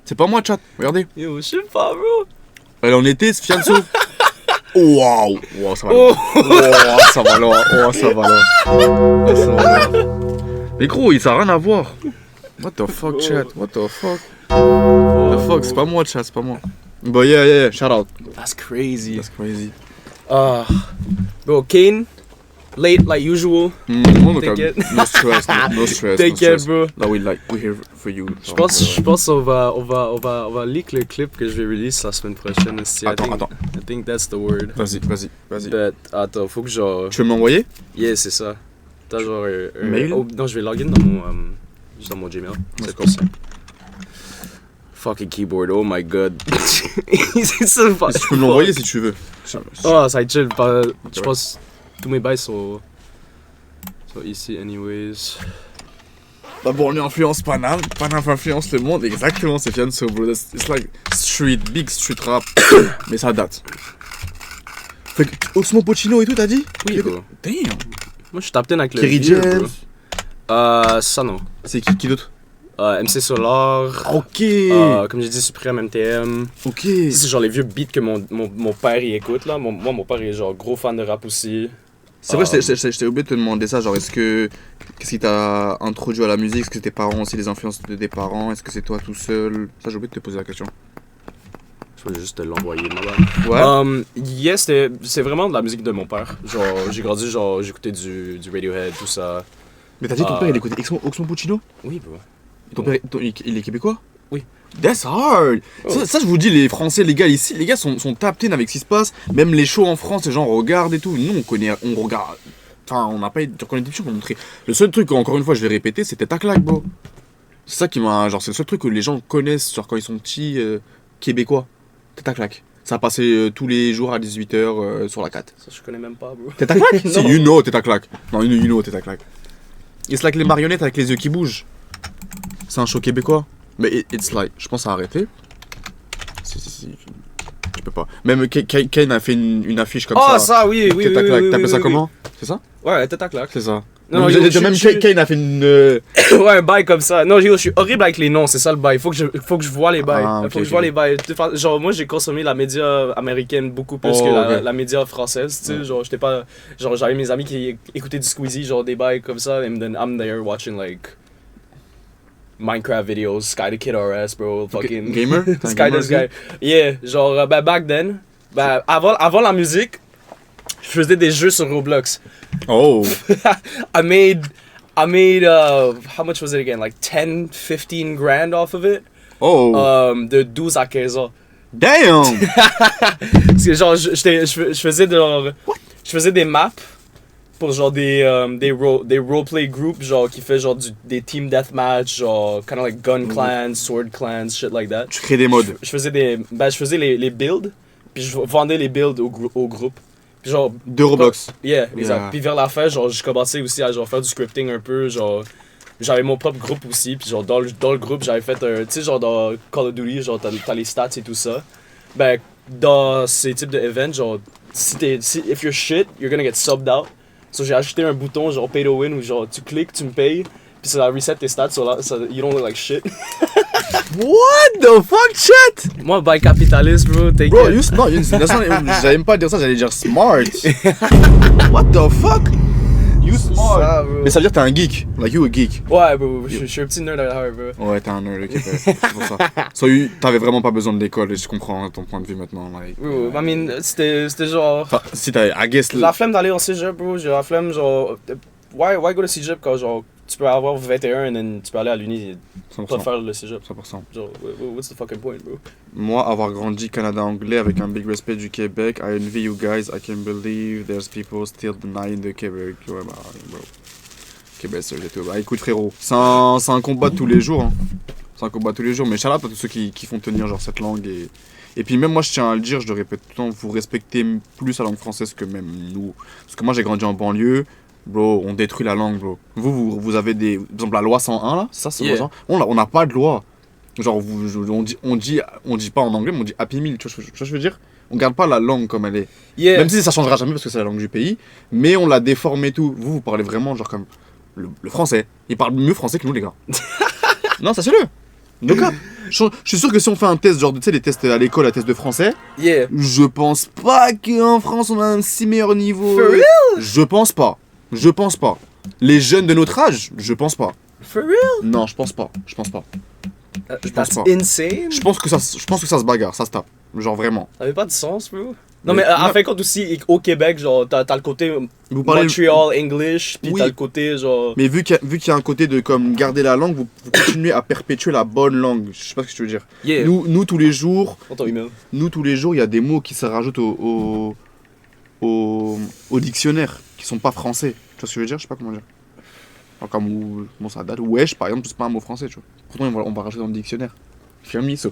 C'est pas moi, chat, regardez. Yo, je sais pas, bro. Elle en était, ce Fianso. Waouh! Wow, ça va loin. Wow, ça va loin. Oh, ça va loin. Oh, ça va loin. Mais gros, ça a rien à voir. What the fuck, chat? What the fuck? The fuck, c'est pas moi, chat, c'est pas moi. But yeah, shout out. That's crazy. That's crazy. Bro, Kane, late like usual. Take it. No stress, no stress. Take it, bro. Là, we're here for you. Je pense on va leak le clip que je vais release la semaine prochaine. Attends. I think that's the word. Vas-y. But, attends, faut que genre. Tu veux m'envoyer? Yeah, c'est ça. T'as genre un mail? Oh, non, je vais login dans mon Gmail. C'est comme ça. Fucking keyboard, oh my god. C'est ça, Tu peux me l'envoyer si tu veux. Oh, ça va être chill. Je pense tous mes bails sont Pas ici, anyways. D'abord, on influence Paname. Paname influence le monde. Exactement, c'est Fianso, bro. It's like street, big street rap. Mais ça date. Fait que Osmo Pochino et tout, t'as dit? Oui, bro. Damn. Moi, je suis tapé avec le Kerry vieux, James. bro. Ça, non. C'est qui d'autre? MC Solar. Ok. Comme j'ai dit, Supreme MTM. Ok. Ça, c'est genre les vieux beats que mon père y écoute, là. Moi, mon père est genre gros fan de rap aussi. C'est vrai, je t'ai oublié de te demander ça. Genre, qu'est-ce qui t'a introduit à la musique? Est-ce que tes parents ont aussi les influences de tes parents? Est-ce que c'est toi tout seul? Ça, j'ai oublié de te poser la question. Je vais juste te l'envoyer, madame. Ouais. C'est vraiment de la musique de mon père. Genre, j'ai grandi, genre, j'écoutais du Radiohead, tout ça. Mais t'as dit ton père, il écoutait Oxmo Puccino? Oui, bro. Ton père, il est québécois? Oui. That's hard! Oh. Ça, je vous dis, les Français, les gars, ici, les gars sont tapped in avec ce qui se passe. Même les shows en France, les gens regardent et tout. Nous, on regarde. Enfin, on n'a pas été. Quand on était petits, on montrait. Le seul truc, encore une fois, je vais répéter, c'était ta claque, bro. C'est ça qui m'a. Genre, c'est le seul truc que les gens connaissent, genre quand ils sont petits, québécois. Tête à claque. Ça a passé tous les jours à 18h sur la 4. Ça, je connais même pas, bro. Tête à claque? Non. C'est you know, tête à claque. Non, you know, tête à claque. It's like les marionnettes avec les yeux qui bougent. C'est un show québécois. Mais it's like, je pense à arrêter. Si. Je peux pas. Même Kane a fait une affiche comme ça. Oh, ça, oui. Tête à claque. Oui, T'appelles ça oui. comment? C'est ça? Ouais, tête à claque. C'est ça. Non, même yo, même je- Kane a fait une. Ouais, un bail comme ça. Non, yo, je suis horrible avec les noms, c'est ça le bail. Faut que je vois les bails. Ah, ok, Faut que je ok. vois les bails. Genre, moi, j'ai consommé la média américaine beaucoup plus Oh, que ok. la média française, tu sais. Ouais. Genre, j'étais pas. Genre, j'avais mes amis qui écoutaient du Squeezie, genre des bails comme ça. And then I'm there watching like. Minecraft videos, Sky the Kid RS, bro. Fucking. Gamer? T'es un Sky gamer, this guy. Yeah, genre, back then. Avant la musique, je faisais des jeux sur Roblox. Oh. I made how much was it again? Like 10, 15 grand off of it. Oh. De 12 à 15 ans. Damn! Parce que genre, je faisais des maps pour genre des roleplay groups, genre qui fait genre des team deathmatch, genre kind of like gun clans, sword clans, shit like that. Tu crées des modes. Je faisais les builds, puis je vendais les builds au groupe. Puis genre, De Roblox. yeah, exact. Yeah. Puis vers la fin, genre, je commençais aussi à genre faire du scripting un peu, genre. J'avais mon propre groupe aussi, puis genre dans le groupe, j'avais fait un, tu sais, genre dans Call of Duty, genre t'as les stats et tout ça. Ben, dans ces types de events, genre, if you're shit, you're gonna get subbed out. So j'ai ajouté un bouton genre pay to win où genre tu cliques, tu me payes, puis ça reset tes stats, so you don't look like shit. What the fuck, chat? Moi, by capitalist, bro, take Bro, it. j'allais même pas dire ça, j'allais dire smart. What the fuck? You smart. Ça, bro. Mais ça veut dire que t'es un geek. Like you a geek. Ouais, bro, je suis un petit nerd à heart, bro. Ouais, t'es un nerd, ok, c'est pour ça. So, t'avais vraiment pas besoin de l'école et je comprends ton point de vue maintenant. Like, Bro, I mean, c'était genre. Enfin, si t'avais, I guess. La flemme d'aller au cégep, bro. J'ai la flemme, genre. Why go to cégep quand, genre, tu peux avoir 21 et then tu peux aller à l'uni et pas 100%. faire le cégep? 100%. Genre, what's the fucking point, bro? Moi, avoir grandi Canada anglais avec un big respect du Québec, I envy you guys, I can't believe there's people still denying the Québec. Ouais, bah, bro. Québec, c'est tout. Bah, écoute, frérot, c'est un combat de tous les jours. Hein. C'est un combat de tous les jours, mais shout out à tous ceux qui font tenir genre cette langue. Et puis, même moi, je tiens à le dire, je le répète tout le temps, vous respectez plus la langue française que même nous. Parce que moi, j'ai grandi en banlieue. Bro, on détruit la langue, bro. Vous avez des. Par exemple, la loi 101, là, c'est Yeah. ça? On n'a pas de loi. Genre, on dit pas en anglais, mais on dit Happy Meal, tu vois ce que je veux dire? On garde pas la langue comme elle est. Yeah. Même si ça changera jamais parce que c'est la langue du pays, mais on la déforme et tout. Vous parlez vraiment, genre, comme le français. Ils parlent mieux français que nous, les gars. Non, ça c'est le. Donc, je suis sûr que si on fait un test, genre, tu sais, les tests à l'école, la test de français, Yeah. je pense pas qu'en France on a un si meilleur niveau. For real? Je pense pas. Les jeunes de notre âge, je pense pas. For real? Non, je pense pas. Je pense pas. That's pas. insane. Je pense que ça se bagarre, ça se tape. Genre vraiment. Ça avait pas de sens, bro. Mais- Non, mais en non. fin de compte aussi, au Québec, genre, t'as le côté Vous parlez. Montreal English, puis Oui. t'as le côté, genre. Mais vu qu'il y a un côté de comme garder la langue, vous continuez à perpétuer la bonne langue. Je sais pas ce que tu veux dire. Yeah. Nous tous les jours, Dans ton email. il y a des mots qui se rajoutent au dictionnaire qui sont pas français. Tu vois ce que je veux dire? Je sais pas comment dire. Alors, comme bon, ça date. Wesh, par exemple, c'est pas un mot français, tu vois. Pourtant, on va rajouter dans le dictionnaire. Fermi, so.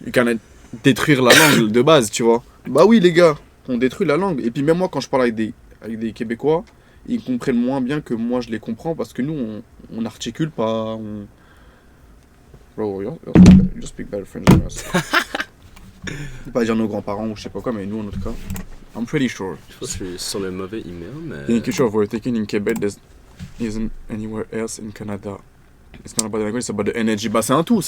You can détruire la langue de base, tu vois. Bah oui, les gars, on détruit la langue. Et puis, même moi, quand je parle avec des Québécois, ils comprennent moins bien que moi je les comprends parce que nous on articule pas. Bro, you speak better French than us. Je vais pas dire nos grands-parents ou je sais pas quoi, mais nous en tout cas. I'm pretty sure. Je pense que je suis sur le mauvais email, mais. In a culture of overthinking in Quebec, there isn't anywhere else in Canada. It's not about the language, it's about the energy. Bah c'est un tout,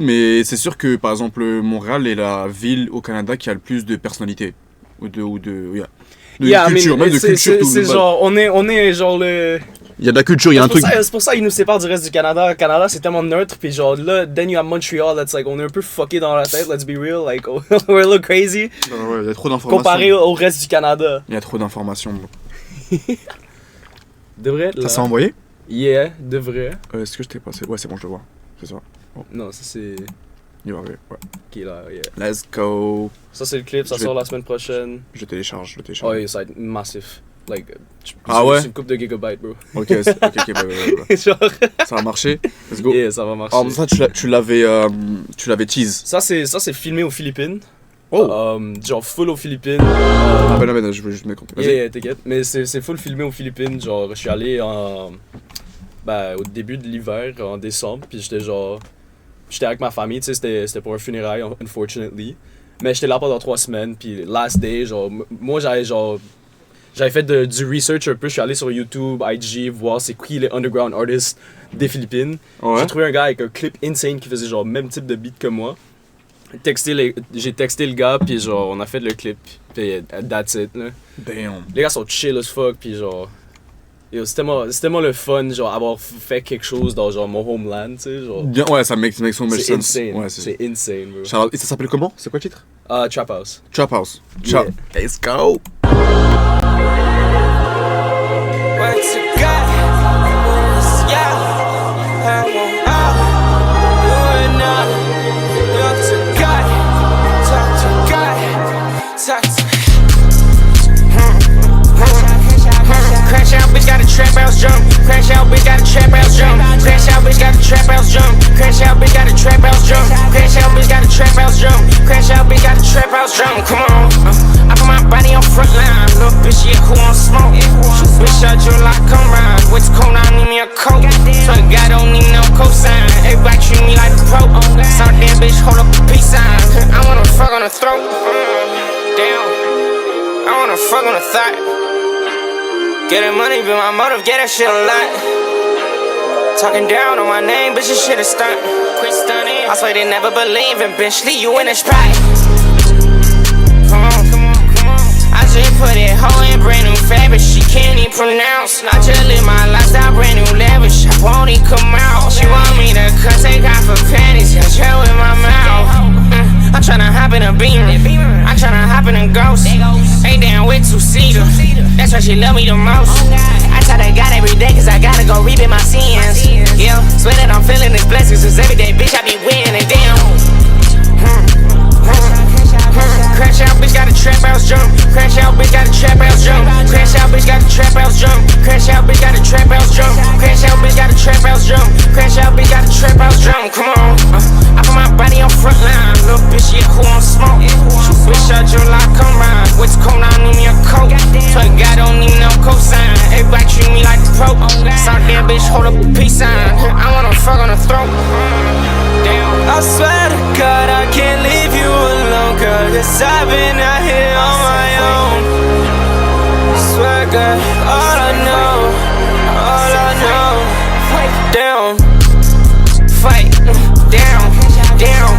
mais c'est sûr que par exemple Montréal est la ville au Canada qui a le plus de personnalité de culture, même de culture. C'est genre, on est genre le. Il y a de la culture, il y a un truc. C'est pour ça qu'ils nous séparent du reste du Canada. Le Canada c'est tellement neutre, puis genre là, then you have Montreal, that's like, on est un peu fucké dans la tête, let's be real, like, we're a little crazy. Ouais, il y a trop d'informations. Comparé au reste du Canada. Il y a trop d'informations. Devrait être là. Ça s'est envoyé? Yeah, devrait. Est-ce que je t'ai passé? Ouais, c'est bon, je le vois. C'est ça. Oh. Non, ça c'est. Il va arriver, ouais. Qui est là, yeah. Let's go. Ça c'est le clip, ça sort la semaine prochaine. Je télécharge. Oh, yeah, ça va être massif. Like, ouais? C'est une couple de gigabytes, bro. Ok, bah. Genre. Ça va marcher? Let's go. Yeah, ça va marcher. Alors, ça, tu l'avais tease. Ça c'est filmé aux Philippines. Oh! Genre full aux Philippines. Ben, je veux juste me compter. Yeah, t'inquiète. Mais c'est full filmé aux Philippines. Genre, je suis allé au début de l'hiver, en décembre, puis j'étais avec ma famille, tu sais, c'était pour un funérail, unfortunately. Mais j'étais là pendant 3 semaines, puis last day, genre, moi j'avais fait du research un peu, je suis allé sur YouTube, IG, voir c'est qui les underground artists des Philippines. Ouais. J'ai trouvé un gars avec un clip insane qui faisait genre le même type de beat que moi. J'ai texté le gars, puis genre, on a fait le clip, puis that's it, là. Damn. Les gars sont chill as fuck, puis genre... Yo, c'était tellement le fun, genre, avoir fait quelque chose dans genre mon homeland, tu sais, genre... Bien, ouais, ça make so much sense. C'est insane, Ouais, c'est insane, bro. Et ça s'appelle comment? C'est quoi le titre? Trap House. Trap House. Yeah. Let's go! What's a God? Yeah, I won't out. You and I, talk to God, talk to God, talk to. Crash out, bitch, got a trap house jump. Crash out, bitch, got a trap house jump. Crash out, bitch, got a trap house jump. Crash out, bitch, got a trap house jump. Crash out, bitch, got a trap house jump. Crash out, bitch, got a trap house jump. Come on, I put my body on front line. Little bitch, yeah, who on smoke? Bitch, I drill like come round. What's cold? I need me a coat. So God don't need no cosign. Everybody treat me like a pro. Some damn bitch hold up a peace sign. I wanna fuck on the throat. Damn, I wanna fuck on the thigh. Getting money be my motive, get that shit a lot. Talking down on my name, bitch, this shit is stunt. Quit stunning. I swear they never believe in bitch, leave you in a sprite. Come on. I just put it hoe in brand new fabric, she can't even pronounce. I just live my lifestyle, brand new lavish, I won't even come out. She want me to cut, take off her panties, and chill with my mouth. I'm tryna hop in a Beamer, I'm tryna hop in a Ghost. Ain't damn with 2-seater, that's why she love me the most. I tell that God every day, cause I gotta go reap in my sins. Yeah, swear that I'm feeling this blessings, cause every day, bitch, I be winning, damn. Crash out, bitch, got a trap house jump. Crash out, bitch, got a trap house jump. Crash out, bitch, got a trap house jump. Crash out, bitch, got a trap house jump. Crash out, bitch, got a trap house jump. Crash out, bitch, got a trap house jump. Come on, I put my body on front line. Little bitch, yeah, who on smoke? Bitch, I drill like come round. What's cold? I need me a coat. So God don't need no cosign. Everybody treat me like a pro. Some damn bitch hold up a peace sign. I wanna fuck on the throat. Damn. I swear to God, I can't leave you alone, girl. Cause I've been out here on my own. Swear to God, all I know. Down, fight, down.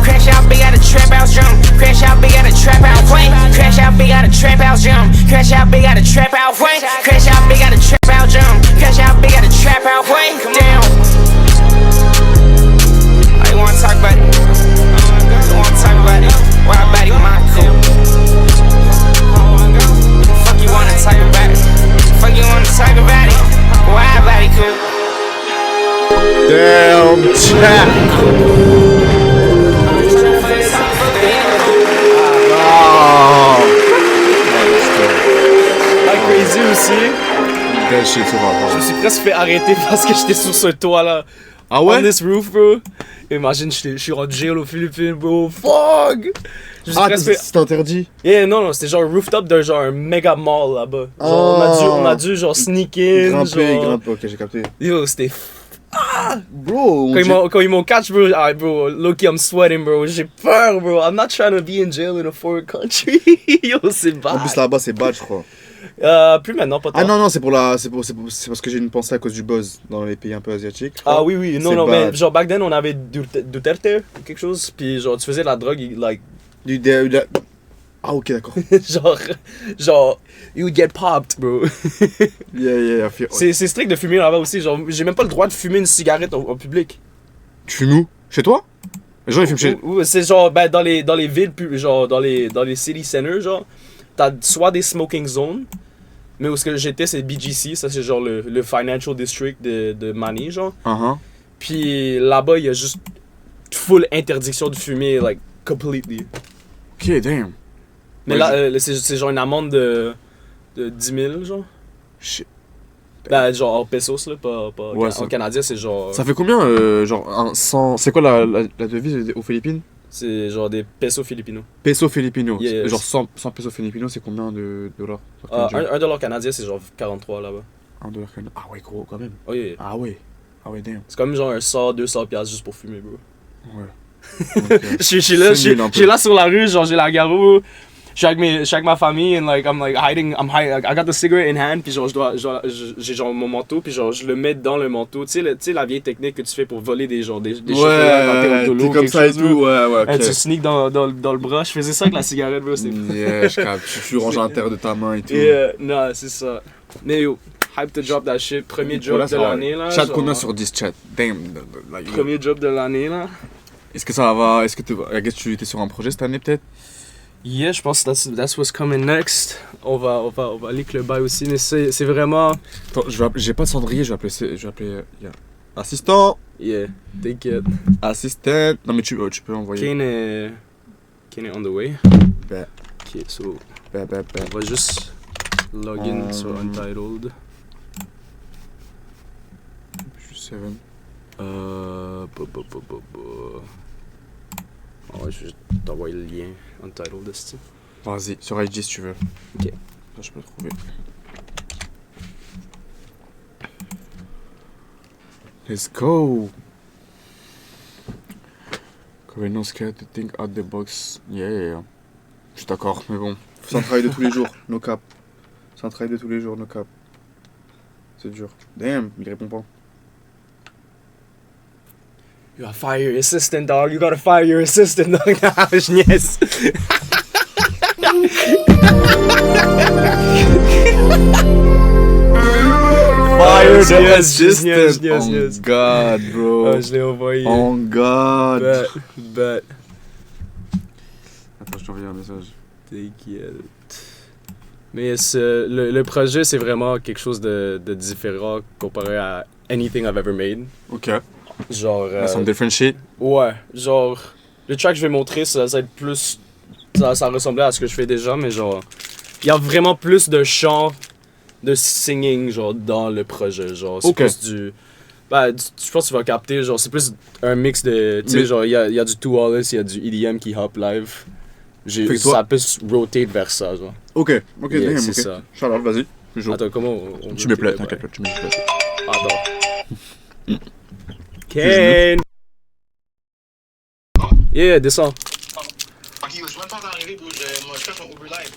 Crash out, big out a trap house jump. Crash out, big out a trap house wing. Crash out, big out a trap house jump. Crash out, big out a trap house wing. Crash out, big out a trap house jump. Crash out, big out a trap house wing. Down. I wanna talk about it. I wanna talk about it. Why about it, my cool? Fuck you wanna talk about it? Fuck you wanna talk about it? Why about it, cool? Damn, chat. Crazy aussi. That shit, c'est Je me suis presque fait arrêter parce que j'étais sur ce toit là. Ah ouais? On this roof, bro. Imagine, je suis rendu jail aux Philippines, bro. Fuck! Ah, c'est interdit. Yeah, non, c'était genre rooftop d'un genre un méga mall là-bas. Genre, on a dû genre sneak in. Grimper, ok, j'ai capté. Yo, c'était. Bro, Quand ils m'ont catch, bro, bro, low-key, I'm sweating, bro. J'ai peur, bro. I'm not trying to be in jail in a foreign country. Yo, c'est bad. En plus, là-bas, c'est bad, je crois. Plus maintenant, pas tant. Ah non, c'est parce que j'ai une pensée à cause du buzz dans les pays un peu asiatiques. Ah oui, non, bad. mais genre back then, on avait Duterte ou quelque chose, puis genre, tu faisais de la drogue, like. Ah, ok, d'accord. genre, you would get popped, bro. Yeah, C'est strict de fumer là-bas aussi, genre, j'ai même pas le droit de fumer une cigarette au public. Tu fumes où? Chez toi? Les gens ils fument chez... C'est genre, ben, dans les villes, genre, dans les city centers, genre, t'as soit des smoking zones, mais où ce que j'étais, c'est BGC, ça c'est genre le Financial District de Manny, genre. Puis là-bas, il y a juste full interdiction de fumer, like, completely. Ok, damn. Mais là, c'est genre une amende de 10 000, genre. Shit. Ben, genre en pesos, là, pas Ouais, en canadien, c'est genre. Ça fait combien, genre, 100... C'est quoi la devise aux Philippines? C'est genre des pesos filipinos. Pesos filipinos. Yeah, genre 100 pesos filipinos, c'est combien de dollars? $1 canadien, c'est genre 43 là-bas. $1 canadien. Ah ouais, gros, quand même. Oh yeah. Ah ouais, damn. C'est comme genre un 100-200$ piastres juste pour fumer, bro. Ouais. Okay. Je suis là sur la rue, genre j'ai la garou. Je suis avec ma famille and like I'm like hiding, I got the cigarette in hand, puis genre j'ai genre mon manteau, puis genre je le mets dans le manteau. Tu sais la vieille technique que tu fais pour voler des chocolats quand t'es au dolo, comme ça et tout, ouais, ok. Tu sneaks dans le bras, je faisais ça avec la cigarette, bro, c'était yeah, je capte, tu ranges à l'intérieur de ta main et tout. Non, c'est ça. Mais yo, hype to drop that shit, premier drop de l'année là. Chat combien sur 10 chat? Damn. Premier drop de l'année là. Est-ce que ça va, est-ce que tu étais sur un projet cette année peut-être? Yeah, je pense que that's what's coming next. On va leak le bail aussi, mais c'est vraiment... Attends, j'ai pas de cendrier, je vais appeler yeah. Assistant. Yeah, t'inquiète. Assistant. Non mais tu peux envoyer. Kane est on the way. Ben. Ok, so... Ben. On va juste login sur Untitled. Je suis 7. Ouais, je vais t'envoyer le lien Untitled de ce. Vas-y, sur IG si tu veux. Ok. Là, je peux le trouver. Let's go! No scared to think out the box. Yeah. Je suis d'accord, mais bon. C'est un travail de tous les jours, no cap. C'est un travail de tous les jours, no cap. C'est dur. Damn, il répond pas. You gotta fire your assistant, dog. You gotta fire your assistant, dog. Je niaise. Fire the assistant. Yes. Oh God, bro. Je l'ai envoyé. Oh God. Bet. Attends, je t'envoie un message. T'inquiète. Mais le projet, c'est vraiment quelque chose de différent comparé à anything I've ever made. Ok. Genre. Some different shit. Ouais, genre. Le track que je vais montrer, ça va être plus. Ça ressemblait à ce que je fais déjà, mais genre. Il y a vraiment plus de chant, de singing, genre, dans le projet. Genre, c'est plus du. Ben, je pense que tu vas capter, genre, c'est plus un mix de. Tu sais, genre, il y a du Two Wallace, il y a du EDM qui hop live. Ça peut se rotate vers ça, genre. Ok, Yeah, damn, c'est ok. ça. Charles, vas-y. Attends, comment Tu me plais, t'inquiète pas, tu me plais. Attends. Kane! Yeah, descends. Ok, je suis même pas arrivé, bro. Je cherche mon Uber Live.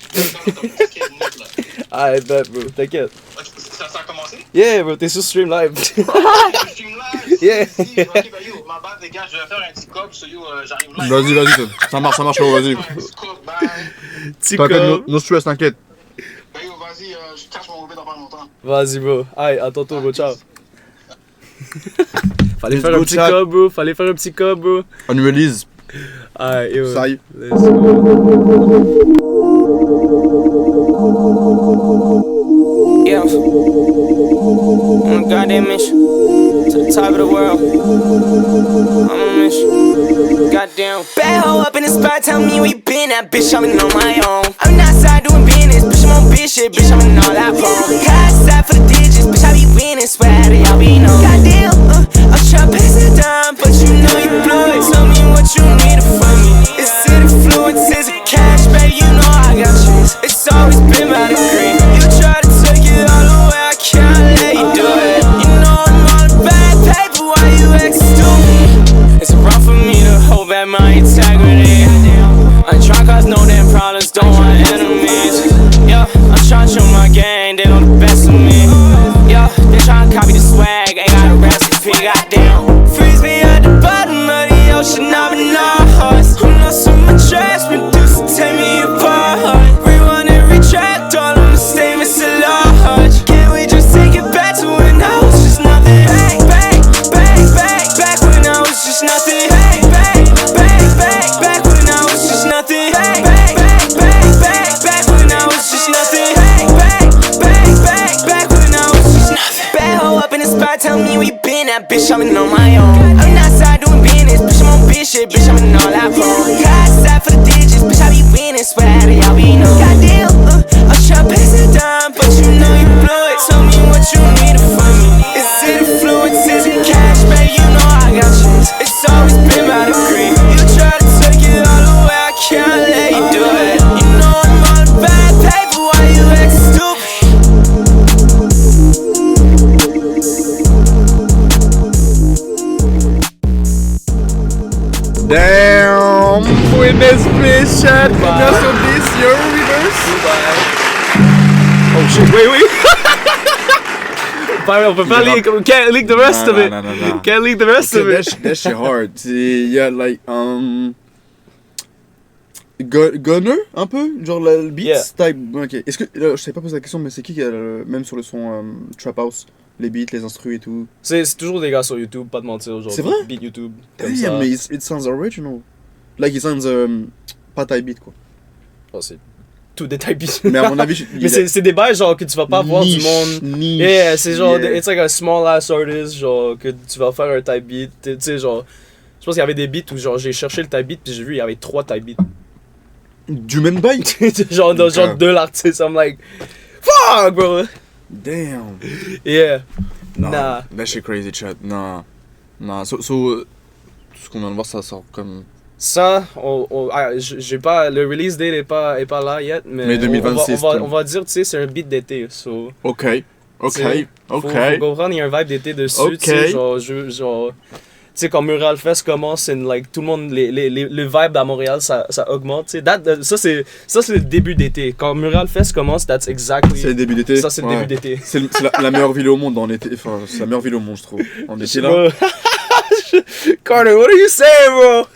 Ah, bet, bro, t'inquiète. Ça a commencé? Yeah, bro, t'es sur stream live. Je stream live? Yeah. Ok, ben yo, ma bad, les gars, je vais faire un petit cop, so yo, j'arrive live. Vas-y, ça marche, gros, vas-y. Un petit cop, bye. T'inquiète, no stress, t'inquiète. Ben yo, vas-y, je cherche mon Uber dans pas longtemps. Vas-y, bro. Aïe, à tantôt, bro, ciao. Fallait Let's faire go, un petit chat. cop, bro. Fallait faire un petit cop, bro. Annualise. Aïe, yo. Ça y est. Let's go. Yeah. On a goddamn mission to the top of the world. I'm on a mission. Goddamn. Bad hoe up in the spot, tell me where you been at, bitch, I've been on my own. I'm not outside doing business, bitch, I'm on bitch shit, bitch, I'm in all that phone. Outside for the digits, bitch, I be winning, swear that y'all be known. Goddamn, I'm tryna pass it down, but you know you blew it. Tell me what you need from me. It's city fluence, is a my integrity. I'm tryna cause no damn problems, don't want enemies. Yeah, I'm tryna show my gang, they know the best of me. Yeah, they tryna copy the swag, ain't got a recipe, goddamn. Freeze me at the bottom of the ocean, I've been lost. I'm lost in my trash, Medusa, take me apart. Rewind and retract all of my statements to large. Can we just take it back to when I was just nothing? Back when I was just nothing. Back when I was just nothing. Back when I was just nothing. Back when I was just nothing. Bad hoe up in the spot, tell me where you been at, bitch, I'm in on my own. I'm outside doing business, bitch, I'm on bitch shit, bitch, I'm in all that phone. Outside for the digits, bitch, I be winning, swear that y'all be know. Goddamn, I'm tryna pass it down, but you know you blew it. Tell me what you need from me. Is it influence, is it cash, babe, you know I got you. It's always been my degree. You try to take it all away, I can't let you do it. You know I'm on a bad paper, why you acting stupid? Damn! Witness bitch chat! Regarde sur this, your reverse! Oh shit, wait. On peut pas leak, we can't leak the rest of it. No. Can't leak the rest of it. That shit hard. Yeah, like, Gunner, un peu? Genre le beats Yeah. type. Ok. Est-ce que. Je sais pas poser la question, mais c'est qui a même sur le son Trap House? Les beats, les instrus et tout. C'est toujours des gars sur YouTube, pas de mentir aujourd'hui. C'est vrai? Beat YouTube. Comme Yeah, ça. mais it sounds original. Like, it sounds. Pas type beat, quoi. Oh, c'est tout des type beats. Mais à mon avis, Mais c'est des bails genre que tu vas pas voir du monde. Niche. Yeah, c'est genre, Yeah. it's like a small ass artist, genre que tu vas faire un type beat. Tu sais, genre, je pense qu'il y avait des beats où genre j'ai cherché le type beat puis j'ai vu il y avait 3 type beats. Du même bail? genre de l'artiste, I'm like, fuck bro. Damn. Yeah. Non, Nah. That shit crazy, chat. Non. So, tout ce qu'on vient de voir, ça sort comme. Ça, j'ai pas, le release date est pas là yet, mais 2026, on va dire, tu sais, c'est un beat d'été, so. Ok. Faut comprendre, il y a un vibe d'été dessus, tu sais, genre, tu sais, quand Mural Fest commence, c'est like, tout le monde, le vibe à Montréal, ça augmente, tu sais. Ça, c'est le début d'été. Quand Mural Fest commence, that's exactly. C'est le début d'été. Ça, c'est le début d'été. C'est la meilleure ville au monde en été. Enfin, c'est la meilleure ville au monde, je trouve. En été, là. Carter, what are you saying, bro?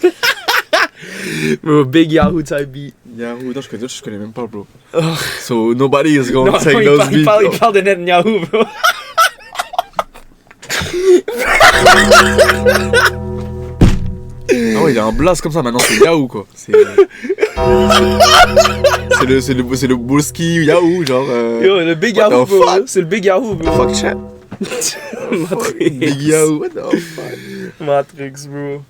Bro, big Yahoo type beat. Yahoo, non, je connais même pas, bro. So, nobody is going to take il those parle, beats. il parle de Netanyahu, bro. Ah ouais, il y a un blast comme ça, maintenant c'est Yahoo, quoi. C'est le Bolski Yahoo, genre. Yo, le big what Yahoo, the bro. fuck? C'est le big Yahoo, bro. Fuck chat. Matrix. Big Yahoo, what the fuck. Matrix, bro.